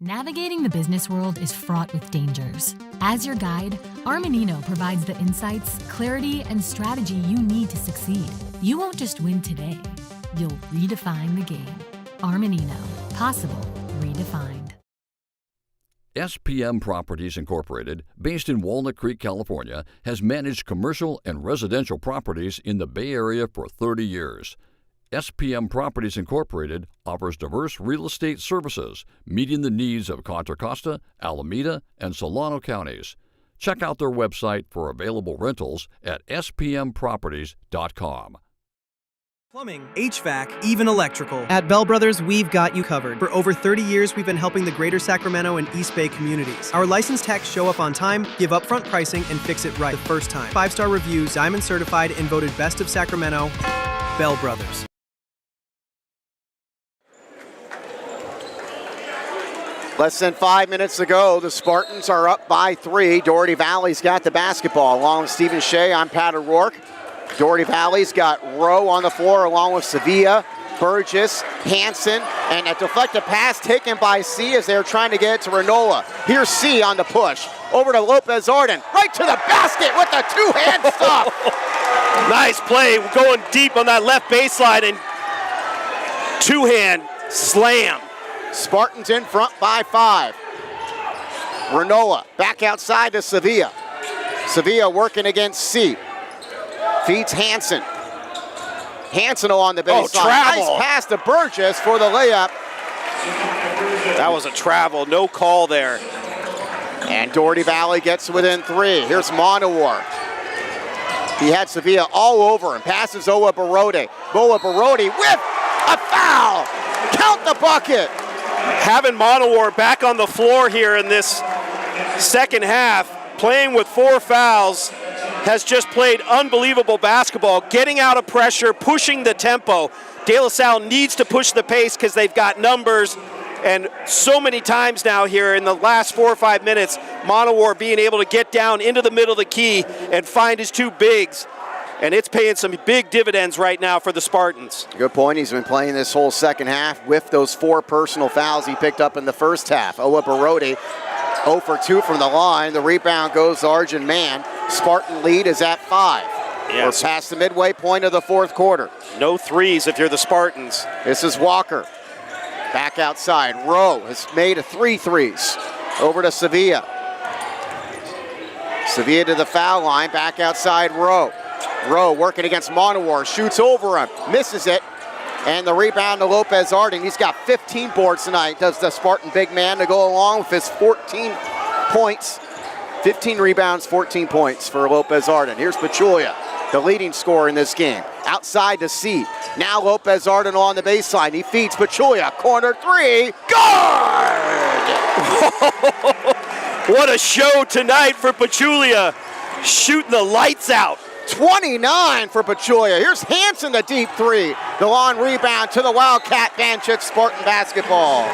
Navigating the business world is fraught with dangers. As your guide, Armanino provides the insights, clarity, and strategy you need to succeed. You won't just win today, you'll redefine the game. Armanino. Possible. Redefined.
SPM Properties Incorporated, based in Walnut Creek, California, has managed commercial and residential properties in the Bay Area for 30 years. SPM Properties Incorporated offers diverse real estate services, meeting the needs of Contra Costa, Alameda, and Solano counties. Check out their website for available rentals at spmproperties.com.
Plumbing, HVAC, even electrical. At Bell Brothers, we've got you covered. For over 30 years, we've been helping the greater Sacramento and East Bay communities. Our licensed techs show up on time, give upfront pricing, and fix it right the first time. 5-star reviews, Diamond certified, and voted Best of Sacramento. Bell Brothers.
Less than 5 minutes ago, the Spartans are up by 3. Dougherty Valley's got the basketball. Along with Stephen Shea, I'm Pat O'Rourke. Dougherty Valley's got Rowe on the floor along with Sevilla, Burgess, Hansen, and a deflected pass taken by C as they're trying to get it to Renola. Here's C on the push. Over to Lopez Arden, right to the basket with the two-hand stuff.
Nice play, going deep on that left baseline and two-hand slam.
Spartans in front by 5. Renola back outside to Sevilla. Sevilla working against C. Feeds Hansen. Hansen on the baseline.
Oh, travel.
Nice pass to Burgess for the layup.
That was a travel, no call there.
And Dougherty Valley gets within 3. Here's Monowar. He had Sevilla all over him. Passes Owa Barode. Boa Barode with a foul. Count the bucket.
Having Monowar back on the floor here in this second half, playing with 4 fouls, has just played unbelievable basketball, getting out of pressure, pushing the tempo. De La Salle needs to push the pace because they've got numbers, and so many times now here in the last 4 or 5 minutes, Monowar being able to get down into the middle of the key and find his 2 bigs, and it's paying some big dividends right now for the Spartans.
Good point. He's been playing this whole second half with those 4 personal fouls he picked up in the first half. Owa Barode 0 for 2 from the line. The rebound goes to Arjun Mann. Spartan lead is at 5.
Yes.
We're past the midway point of the fourth quarter.
No threes if you're the Spartans.
This is Walker. Back outside. Rowe has made 3 threes. Over to Sevilla. Sevilla to the foul line. Back outside Rowe. Rowe working against Monowar. Shoots over him. Misses it. And the rebound to Lopez Arden. He's got 15 boards tonight. Does the Spartan big man to go along with his 14 points. 15 rebounds, 14 points for Lopez Arden. Here's Pachulia, the leading scorer in this game. Outside to C. Now Lopez Arden on the baseline. He feeds Pachulia. Corner 3. Good!
What a show tonight for Pachulia. Shooting the lights out.
29 for Pachulia. Here's Hansen, the deep 3. The long rebound to the Wildcat bench at Spartan basketball.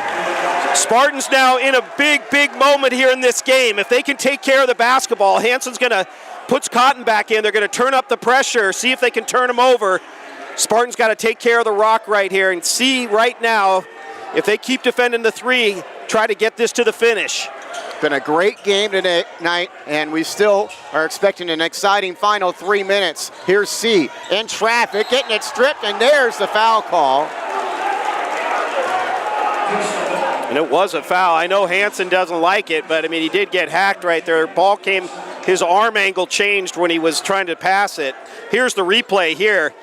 Spartans now in a big, big moment here in this game. If they can take care of the basketball, Hansen's going to put Cotton back in. They're going to turn up the pressure, see if they can turn him over. Spartans got to take care of the rock right here and see right now if they keep defending the 3, try to get this to the finish.
Been a great game tonight, and we still are expecting an exciting final 3 minutes. Here's C in traffic, getting it stripped, and there's the foul call.
And it was a foul. I know Hansen doesn't like it, but I mean, he did get hacked right there. Ball came, his arm angle changed when he was trying to pass it. Here's the replay here.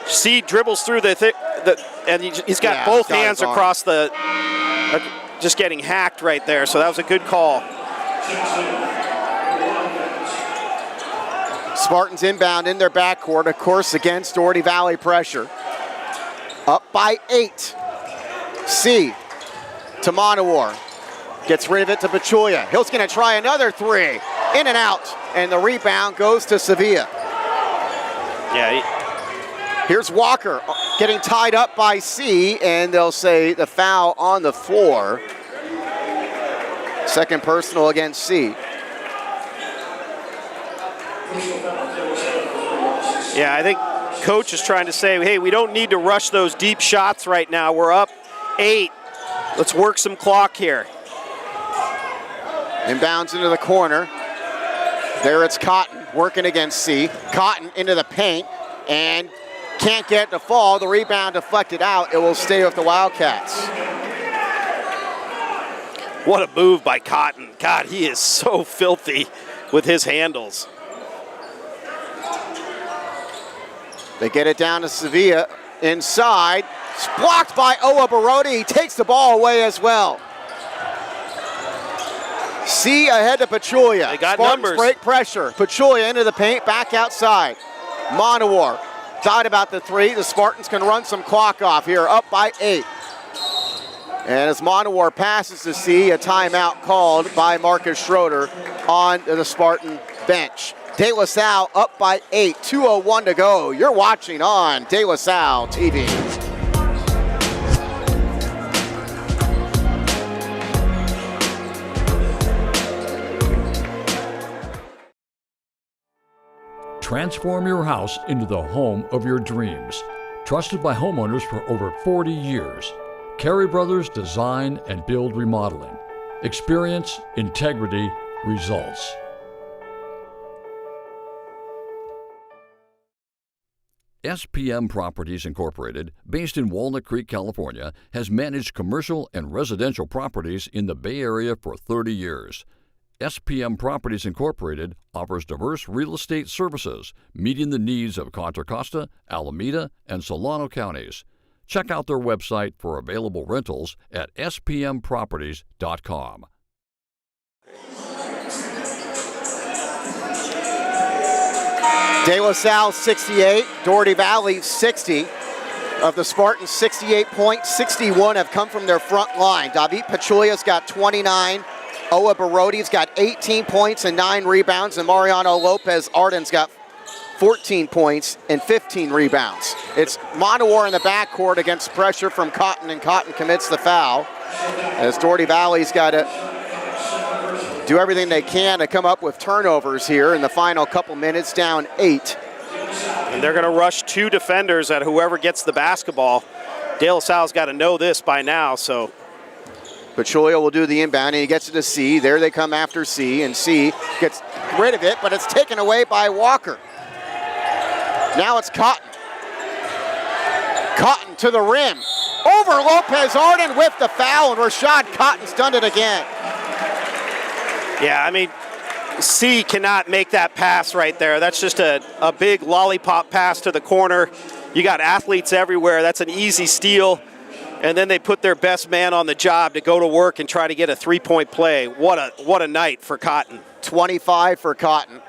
C dribbles through and he's got both hands across the, just getting hacked right there. So that was a good call.
Spartans inbound in their backcourt, of course, against Dougherty Valley pressure. Up by 8. C to Monowar. Gets rid of it to Pachulia. Hill's going to try another 3. In and out. And the rebound goes to Sevilla.
Yeah.
Here's Walker getting tied up by C, and they'll say the foul on the floor. Second personal against C.
Yeah, I think coach is trying to say, hey, we don't need to rush those deep shots right now. We're up 8. Let's work some clock here.
Inbounds into the corner. There it's Cotton working against C. Cotton into the paint and can't get the fall. The rebound deflected out. It will stay with the Wildcats.
What a move by Cotton. God, he is so filthy with his handles.
They get it down to Sevilla inside. It's blocked by Owa Barodi. He takes the ball away as well. C ahead to Pachulia.
They got
Spartans
numbers.
Break pressure. Pachulia into the paint, back outside. Monowar thought about the 3. The Spartans can run some clock off here, up by 8. And as Monowar passes to C, a timeout called by Marcus Schroeder on the Spartan bench. De La Salle up by 8, 2:01 to go. You're watching on De La Salle TV.
Transform your house into the home of your dreams. Trusted by homeowners for over 40 years. Carey Brothers Design and Build Remodeling. Experience, integrity, results. SPM Properties Incorporated, based in Walnut Creek, California, has managed commercial and residential properties in the Bay Area for 30 years. SPM Properties Incorporated offers diverse real estate services, meeting the needs of Contra Costa, Alameda, and Solano counties. Check out their website for available rentals at spmproperties.com.
De La Salle 68, Dougherty Valley 60. Of the Spartans, 68 points, 61 have come from their front line. David Pachulia's got 29. Owa Barodi's got 18 points and 9 rebounds, and Mariano Lopez Arden's got 14 points and 15 rebounds. It's Monowar in the backcourt against pressure from Cotton, and Cotton commits the foul. As Dougherty Valley's got to do everything they can to come up with turnovers here in the final couple minutes, down 8.
And they're going to rush 2 defenders at whoever gets the basketball. De La Salle's got to know this by now, so.
Pachulia will do the inbound, and he gets it to C. There they come after C, and C gets rid of it, but it's taken away by Walker. Now it's Cotton. Cotton to the rim. Over Lopez Arden with the foul, and Rashad Cotton's done it again.
Yeah, I mean, C cannot make that pass right there. That's just a big lollipop pass to the corner. You got athletes everywhere. That's an easy steal. And then they put their best man on the job to go to work and try to get a 3-point play. What a night for Cotton.
25 for Cotton.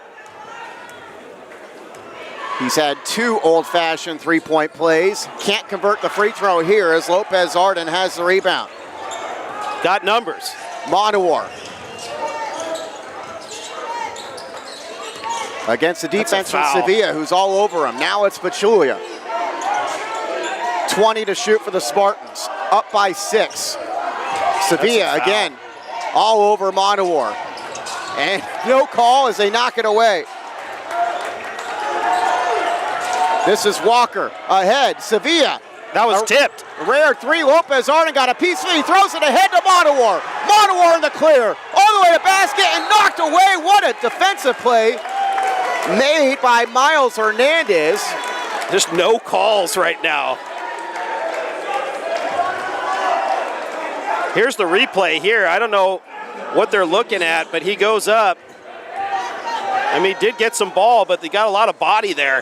He's had 2 old-fashioned 3-point plays. Can't convert the free throw here as Lopez Arden has the rebound.
Got numbers.
Monowar. Against the defense from Sevilla, who's all over him. Now it's Pachulia. 20 to shoot for the Spartans. Up by 6. Sevilla again, all over Monowar. And no call as they knock it away. This is Walker ahead. Sevilla.
That was tipped.
Rare 3. Lopez Arden got a piece of it. He throws it ahead to Monowar. Monowar in the clear. All the way to back. basket and knocked away. What a defensive play made by Miles Hernandez.
Just no calls right now. Here's the replay here. I don't know what they're looking at, but he goes up. I mean, he did get some ball, but they got a lot of body there.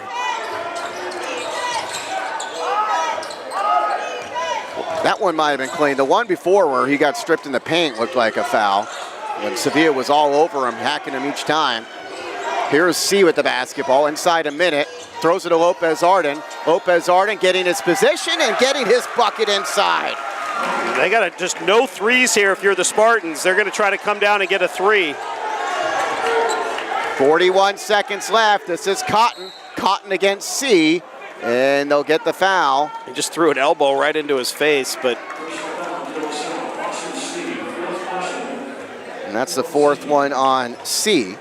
That one might have been clean. The one before where he got stripped in the paint looked like a foul. When Sevilla was all over him, hacking him each time. Here's C with the basketball inside a minute. Throws it to Lopez Arden. Lopez Arden getting his position and getting his bucket inside.
They got just no threes here if you're the Spartans. They're going to try to come down and get a three.
41 seconds left. This is Cotton. Cotton against C. And they'll get the foul.
He just threw an elbow right into his face, but.
And that's the fourth one on C.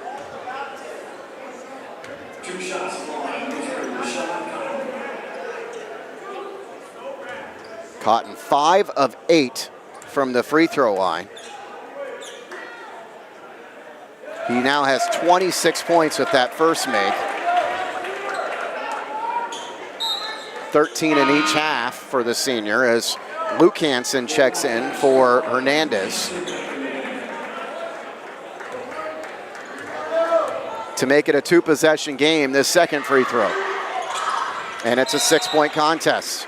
Cotton 5 of 8 from the free throw line. He now has 26 points with that first make. 13 in each half for the senior as Luke Hansen checks in for Hernandez. To make it a 2-possession game, this second free throw. And it's a 6-point contest.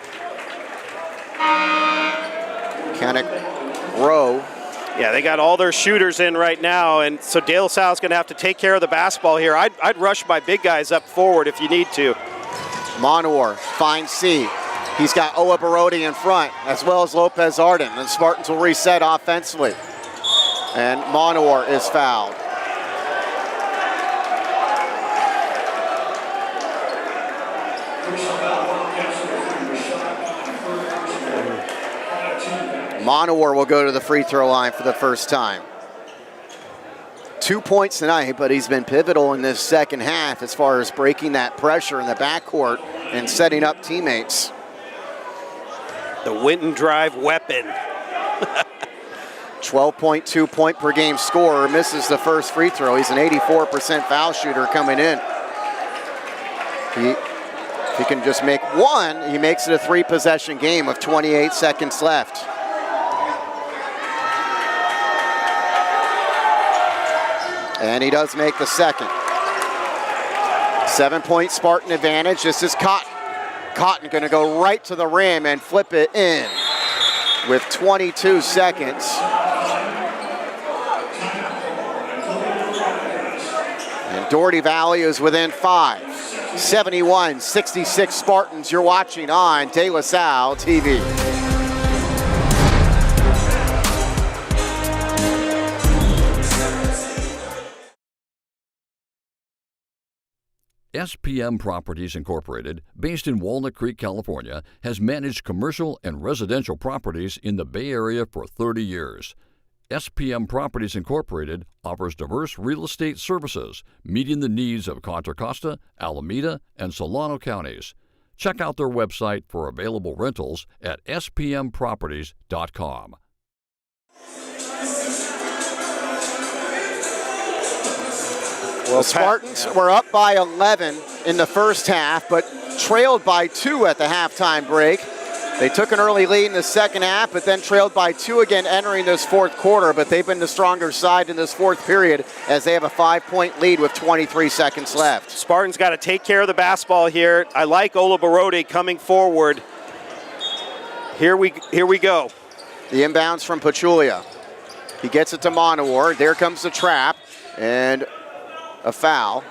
Kenneth Rowe.
Yeah, they got all their shooters in right now, and so De La Salle's going to have to take care of the basketball here. I'd rush my big guys up forward if you need to.
Monor finds C. He's got Oa Barodi in front, as well as Lopez Arden. The Spartans will reset offensively. And Monor is fouled. Monor will go to the free throw line for the first time. 2 points tonight, but he's been pivotal in this second half as far as breaking that pressure in the backcourt and setting up teammates.
The Winton drive weapon.
12.2 point per game scorer, misses the first free throw. He's an 84% foul shooter coming in. If he can just make one, he makes it a 3-possession game with 28 seconds left. And he does make the second. 7-point Spartan advantage. This is Cotton. Cotton going to go right to the rim and flip it in with 22 seconds. And Dougherty Valley is within 5. 71-66 Spartans. You're watching on De La Salle TV.
SPM Properties Incorporated, based in Walnut Creek, California, has managed commercial and residential properties in the Bay Area for 30 years. SPM Properties Incorporated offers diverse real estate services, meeting the needs of Contra Costa, Alameda, and Solano counties. Check out their website for available rentals at spmproperties.com.
Well, Spartans were up by 11 in the first half, but trailed by 2 at the halftime break. They took an early lead in the second half, but then trailed by 2 again entering this fourth quarter, but they've been the stronger side in this fourth period as they have a 5-point lead with 23 seconds left.
Spartans got to take care of the basketball here. I like Ola Barodi coming forward. Here we go.
The inbounds from Pachulia. He gets it to Monowar. There comes the trap, and a foul.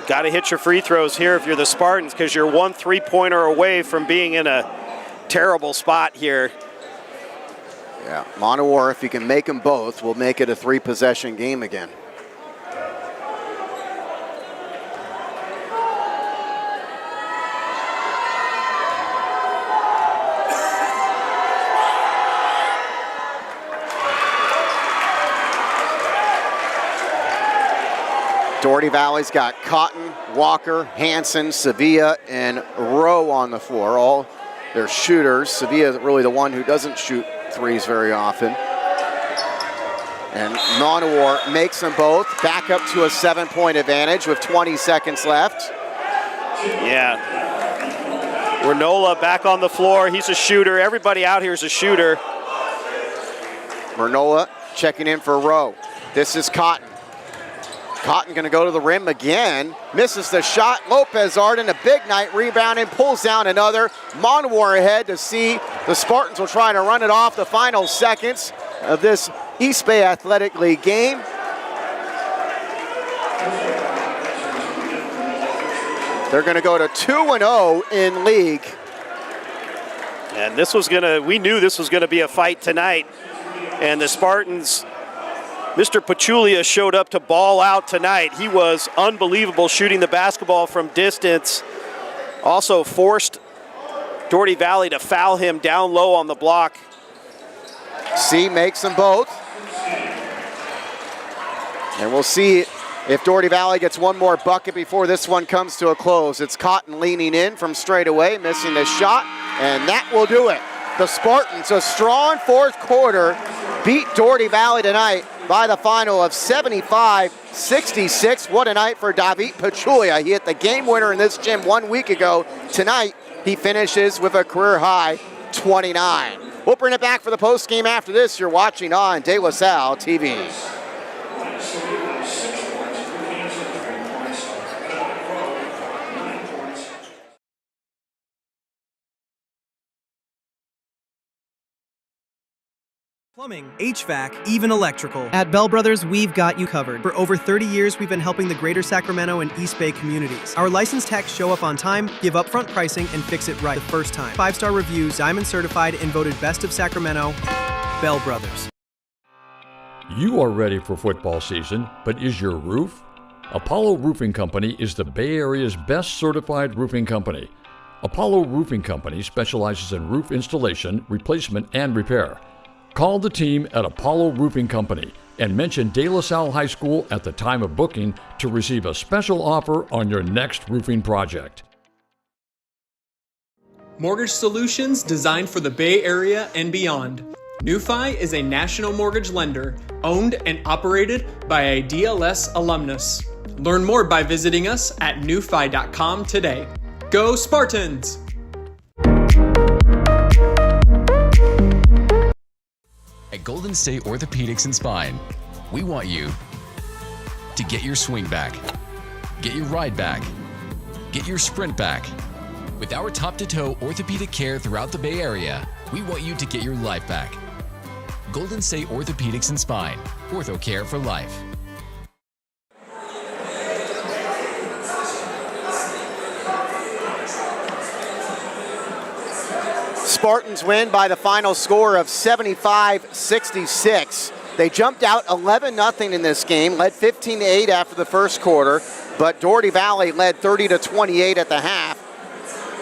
Got to hit your free throws here if you're the Spartans, because you're 1 3-pointer away from being in a terrible spot here.
Yeah, Monowar, if he can make them both, will make it a 3-possession game again. Dougherty Valley's got Cotton, Walker, Hanson, Sevilla, and Rowe on the floor. All their shooters. Sevilla is really the one who doesn't shoot threes very often. And Monowar makes them both. Back up to a 7-point advantage with 20 seconds left.
Yeah. Wernola back on the floor. He's a shooter. Everybody out here is a shooter.
Wernola checking in for Rowe. This is Cotton. Cotton going to go to the rim again. Misses the shot. Lopez Arden, a big night rebounding, pulls down another. Monowar ahead to see the Spartans will try to run it off the final seconds of this East Bay Athletic League game. They're going to go to 2-0 in league.
And we knew this was going to be a fight tonight. And the Spartans, Mr. Pachulia showed up to ball out tonight. He was unbelievable shooting the basketball from distance. Also forced Dougherty Valley to foul him down low on the block.
C makes them both. And we'll see if Dougherty Valley gets one more bucket before this one comes to a close. It's Cotton leaning in from straight away, missing the shot, and that will do it. The Spartans, a strong fourth quarter, beat Dougherty Valley tonight by the final of 75-66. What a night for David Pachulia. He hit the game winner in this gym 1 week ago. Tonight, he finishes with a career-high 29. We'll bring it back for the post-game after this. You're watching on De La Salle TV.
Plumbing, HVAC, even electrical. At Bell Brothers, we've got you covered. For over 30 years, we've been helping the greater Sacramento and East Bay communities. Our licensed techs show up on time, give upfront pricing, and fix it right the first time. 5-star reviews, Diamond certified, and voted Best of Sacramento. Bell Brothers.
You are ready for football season, but is your roof? Apollo Roofing Company is the Bay Area's best certified roofing company. Apollo Roofing Company specializes in roof installation, replacement, and repair. Call the team at Apollo Roofing Company and mention De La Salle High School at the time of booking to receive a special offer on your next roofing project.
Mortgage solutions designed for the Bay Area and beyond. NewFi is a national mortgage lender owned and operated by a DLS alumnus. Learn more by visiting us at newfi.com today. Go Spartans!
At Golden State Orthopedics and Spine, we want you to get your swing back, get your ride back, get your sprint back. With our top-to-toe orthopedic care throughout the Bay Area, we want you to get your life back. Golden State Orthopedics and Spine, ortho care for life.
Spartans win by the final score of 75-66. They jumped out 11-0 in this game, led 15-8 after the first quarter, but Dougherty Valley led 30-28 at the half.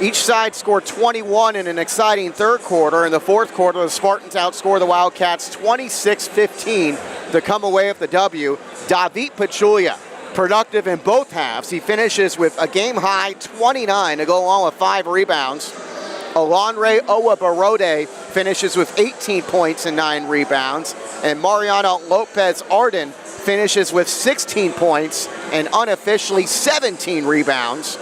Each side scored 21 in an exciting third quarter. In the fourth quarter, the Spartans outscored the Wildcats 26-15 to come away with the W. David Pachulia, productive in both halves. He finishes with a game-high 29 to go along with 5 rebounds. Alonre Owabarode finishes with 18 points and 9 rebounds. And Mariano Lopez Arden finishes with 16 points and unofficially 17 rebounds.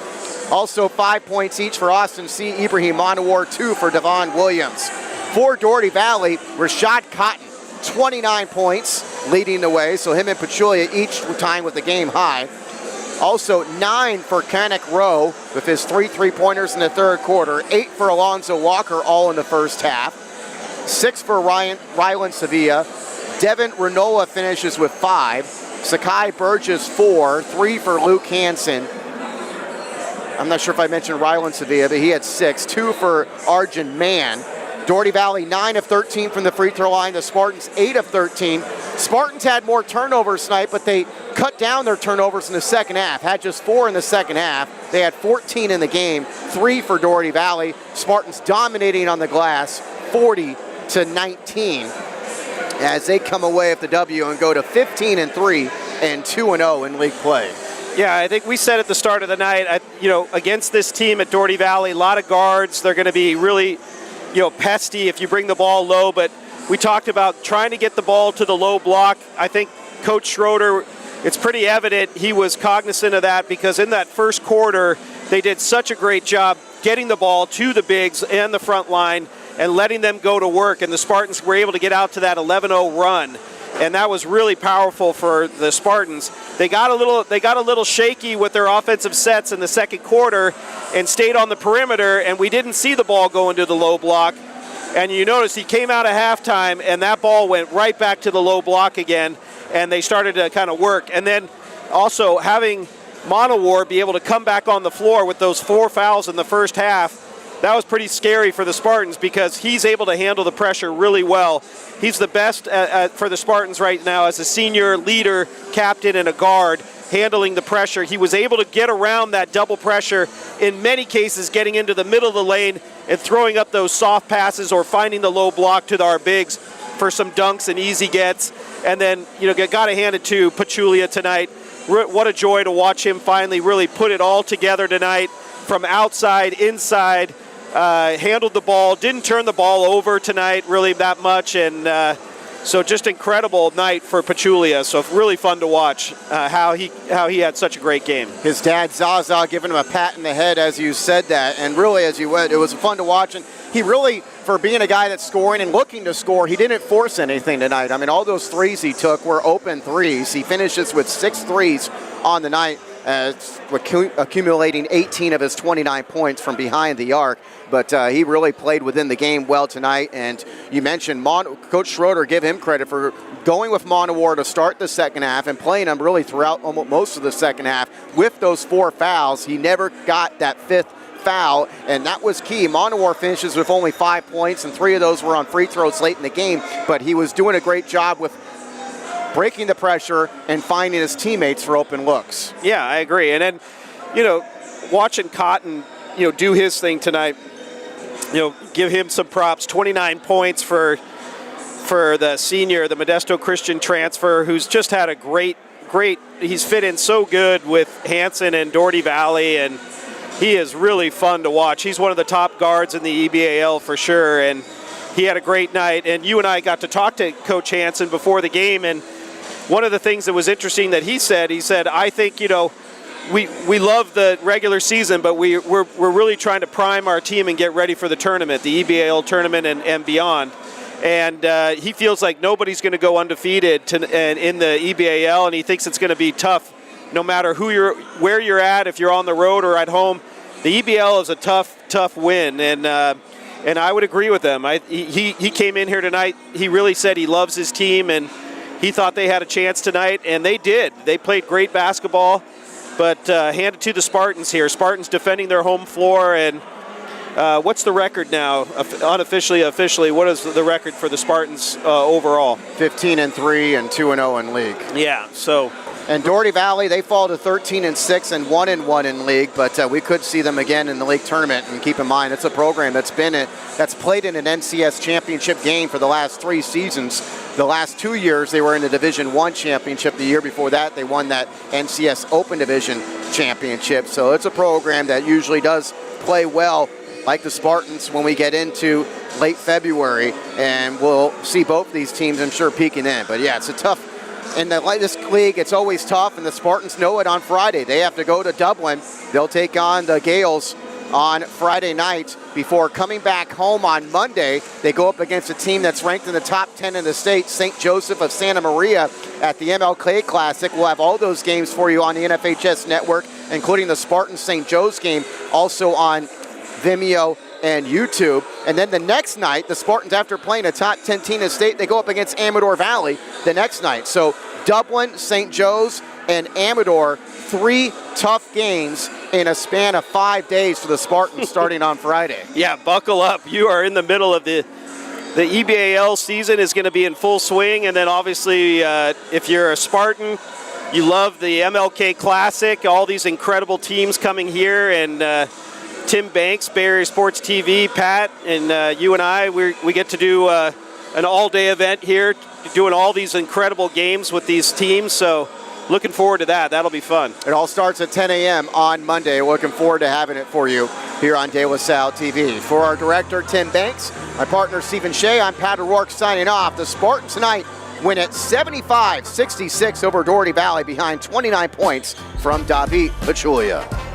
Also 5 points each for Austin C. Ibrahim Monowar, 2 for Devon Williams. For Dougherty Valley, Rashad Cotton, 29 points, leading the way. So him and Pachulia each time with the game high. Also 9 for Kenneth Rowe with his 3 3-pointers in the third quarter. 8 for Alonzo Walker, all in the first half. 6 for Rylan Sevilla. Devin Renola finishes with 5. Sakai Burgess 4. 3 for Luke Hansen. I'm not sure if I mentioned Rylan Sevilla, but he had 6. 2 for Arjun Mann. Dougherty Valley 9 of 13 from the free throw line. The Spartans 8 of 13. Spartans had more turnovers tonight, but they cut down their turnovers in the second half. Had just 4 in the second half. They had 14 in the game, 3 for Dougherty Valley. Spartans dominating on the glass, 40-19, as they come away with the W and go to 15-3 and 2-0 in league play.
Yeah, I think we said at the start of the night, against this team at Dougherty Valley, a lot of guards. They're going to be really, pesty if you bring the ball low. But we talked about trying to get the ball to the low block. I think Coach Schroeder, it's pretty evident he was cognizant of that, because in that first quarter, they did such a great job getting the ball to the bigs and the front line and letting them go to work. And the Spartans were able to get out to that 11-0 run. And that was really powerful for the Spartans. They got a little shaky with their offensive sets in the second quarter and stayed on the perimeter, and we didn't see the ball go into the low block. And you notice he came out of halftime, and that ball went right back to the low block again, and they started to kind of work. And then also having Monowar be able to come back on the floor with those 4 fouls in the first half, that was pretty scary for the Spartans, because he's able to handle the pressure really well. He's the best for the Spartans right now as a senior leader, captain, and a guard, handling the pressure. He was able to get around that double pressure, in many cases getting into the middle of the lane and throwing up those soft passes or finding the low block to our bigs for some dunks and easy gets. And then, got to hand it to Pachulia tonight. What a joy to watch him finally really put it all together tonight, from outside, inside. Handled the ball, didn't turn the ball over tonight really that much, and so just incredible night for Pachulia. So really fun to watch how he had such a great game.
His dad Zaza giving him a pat in the head as you said that, and really as you went, it was fun to watch. And he really, for being a guy that's scoring and looking to score, he didn't force anything tonight. I mean, all those threes he took were open threes. He finishes with 6 threes on the night, accumulating 18 of his 29 points from behind the arc. But he really played within the game well tonight. And you mentioned Coach Schroeder, give him credit for going with Monowar to start the second half and playing him really throughout almost most of the second half with those 4 fouls. He never got that 5th foul, and that was key. Monowar finishes with only 5 points, and 3 of those were on free throws late in the game. But he was doing a great job with breaking the pressure and finding his teammates for open looks.
Yeah, I agree. And then, watching Cotton, do his thing tonight, give him some props. 29 points for the senior, the Modesto Christian transfer, who's just had a great, he's fit in so good with Hanson and Dougherty Valley, and he is really fun to watch. He's one of the top guards in the EBAL for sure, and he had a great night. And you and I got to talk to Coach Hanson before the game, and one of the things that was interesting that he said, I think, we love the regular season, but we're really trying to prime our team and get ready for the tournament, the EBAL tournament and beyond. And he feels like nobody's going to go undefeated in the EBAL, and he thinks it's going to be tough no matter where you're at, if you're on the road or at home. The EBAL is a tough win, and I would agree with him. He came in here tonight. He really said he loves his team, and he thought they had a chance tonight, and they did. They played great basketball, but hand it to the Spartans here. Spartans defending their home floor, and what's the record now? Unofficially, officially, what is the record for the Spartans overall?
15-3 and 2-0 in league.
Yeah, so.
And Dougherty Valley, they fall to 13-6 and 1-1 in league, but we could see them again in the league tournament. And keep in mind, it's a program that's played in an NCS championship game for the last 3 seasons. The last 2 years, they were in the Division I championship. The year before that, they won that NCS Open Division championship. So it's a program that usually does play well, like the Spartans, when we get into late February. And we'll see both these teams, I'm sure, peaking in. But yeah, it's a tough. In this league, it's always tough, and the Spartans know it on Friday. They have to go to Dublin. They'll take on the Gales on Friday night before coming back home on Monday. They go up against a team that's ranked in the top 10 in the state, St. Joseph of Santa Maria, at the MLK Classic. We'll have all those games for you on the NFHS network, including the Spartans-St. Joe's game, also on Vimeo and YouTube. And then the next night, the Spartans, after playing a top 10 team in the state, they go up against Amador Valley the next night. So Dublin, St. Joe's, and Amador, 3 tough games in a span of 5 days for the Spartans starting on Friday.
Yeah, buckle up. You are in the middle of the EBAL season is going to be in full swing. And then obviously, if you're a Spartan, you love the MLK Classic, all these incredible teams coming here, and Tim Banks, Bay Area Sports TV, Pat, and you and I, we get to do an all-day event here, doing all these incredible games with these teams. So looking forward to that. That'll be fun.
It all starts at 10 a.m. on Monday. Looking forward to having it for you here on De La Salle TV. For our director, Tim Banks, my partner, Stephen Shea, I'm Pat O'Rourke signing off. The Spartans tonight win at 75-66 over Dougherty Valley behind 29 points from David Pachulia.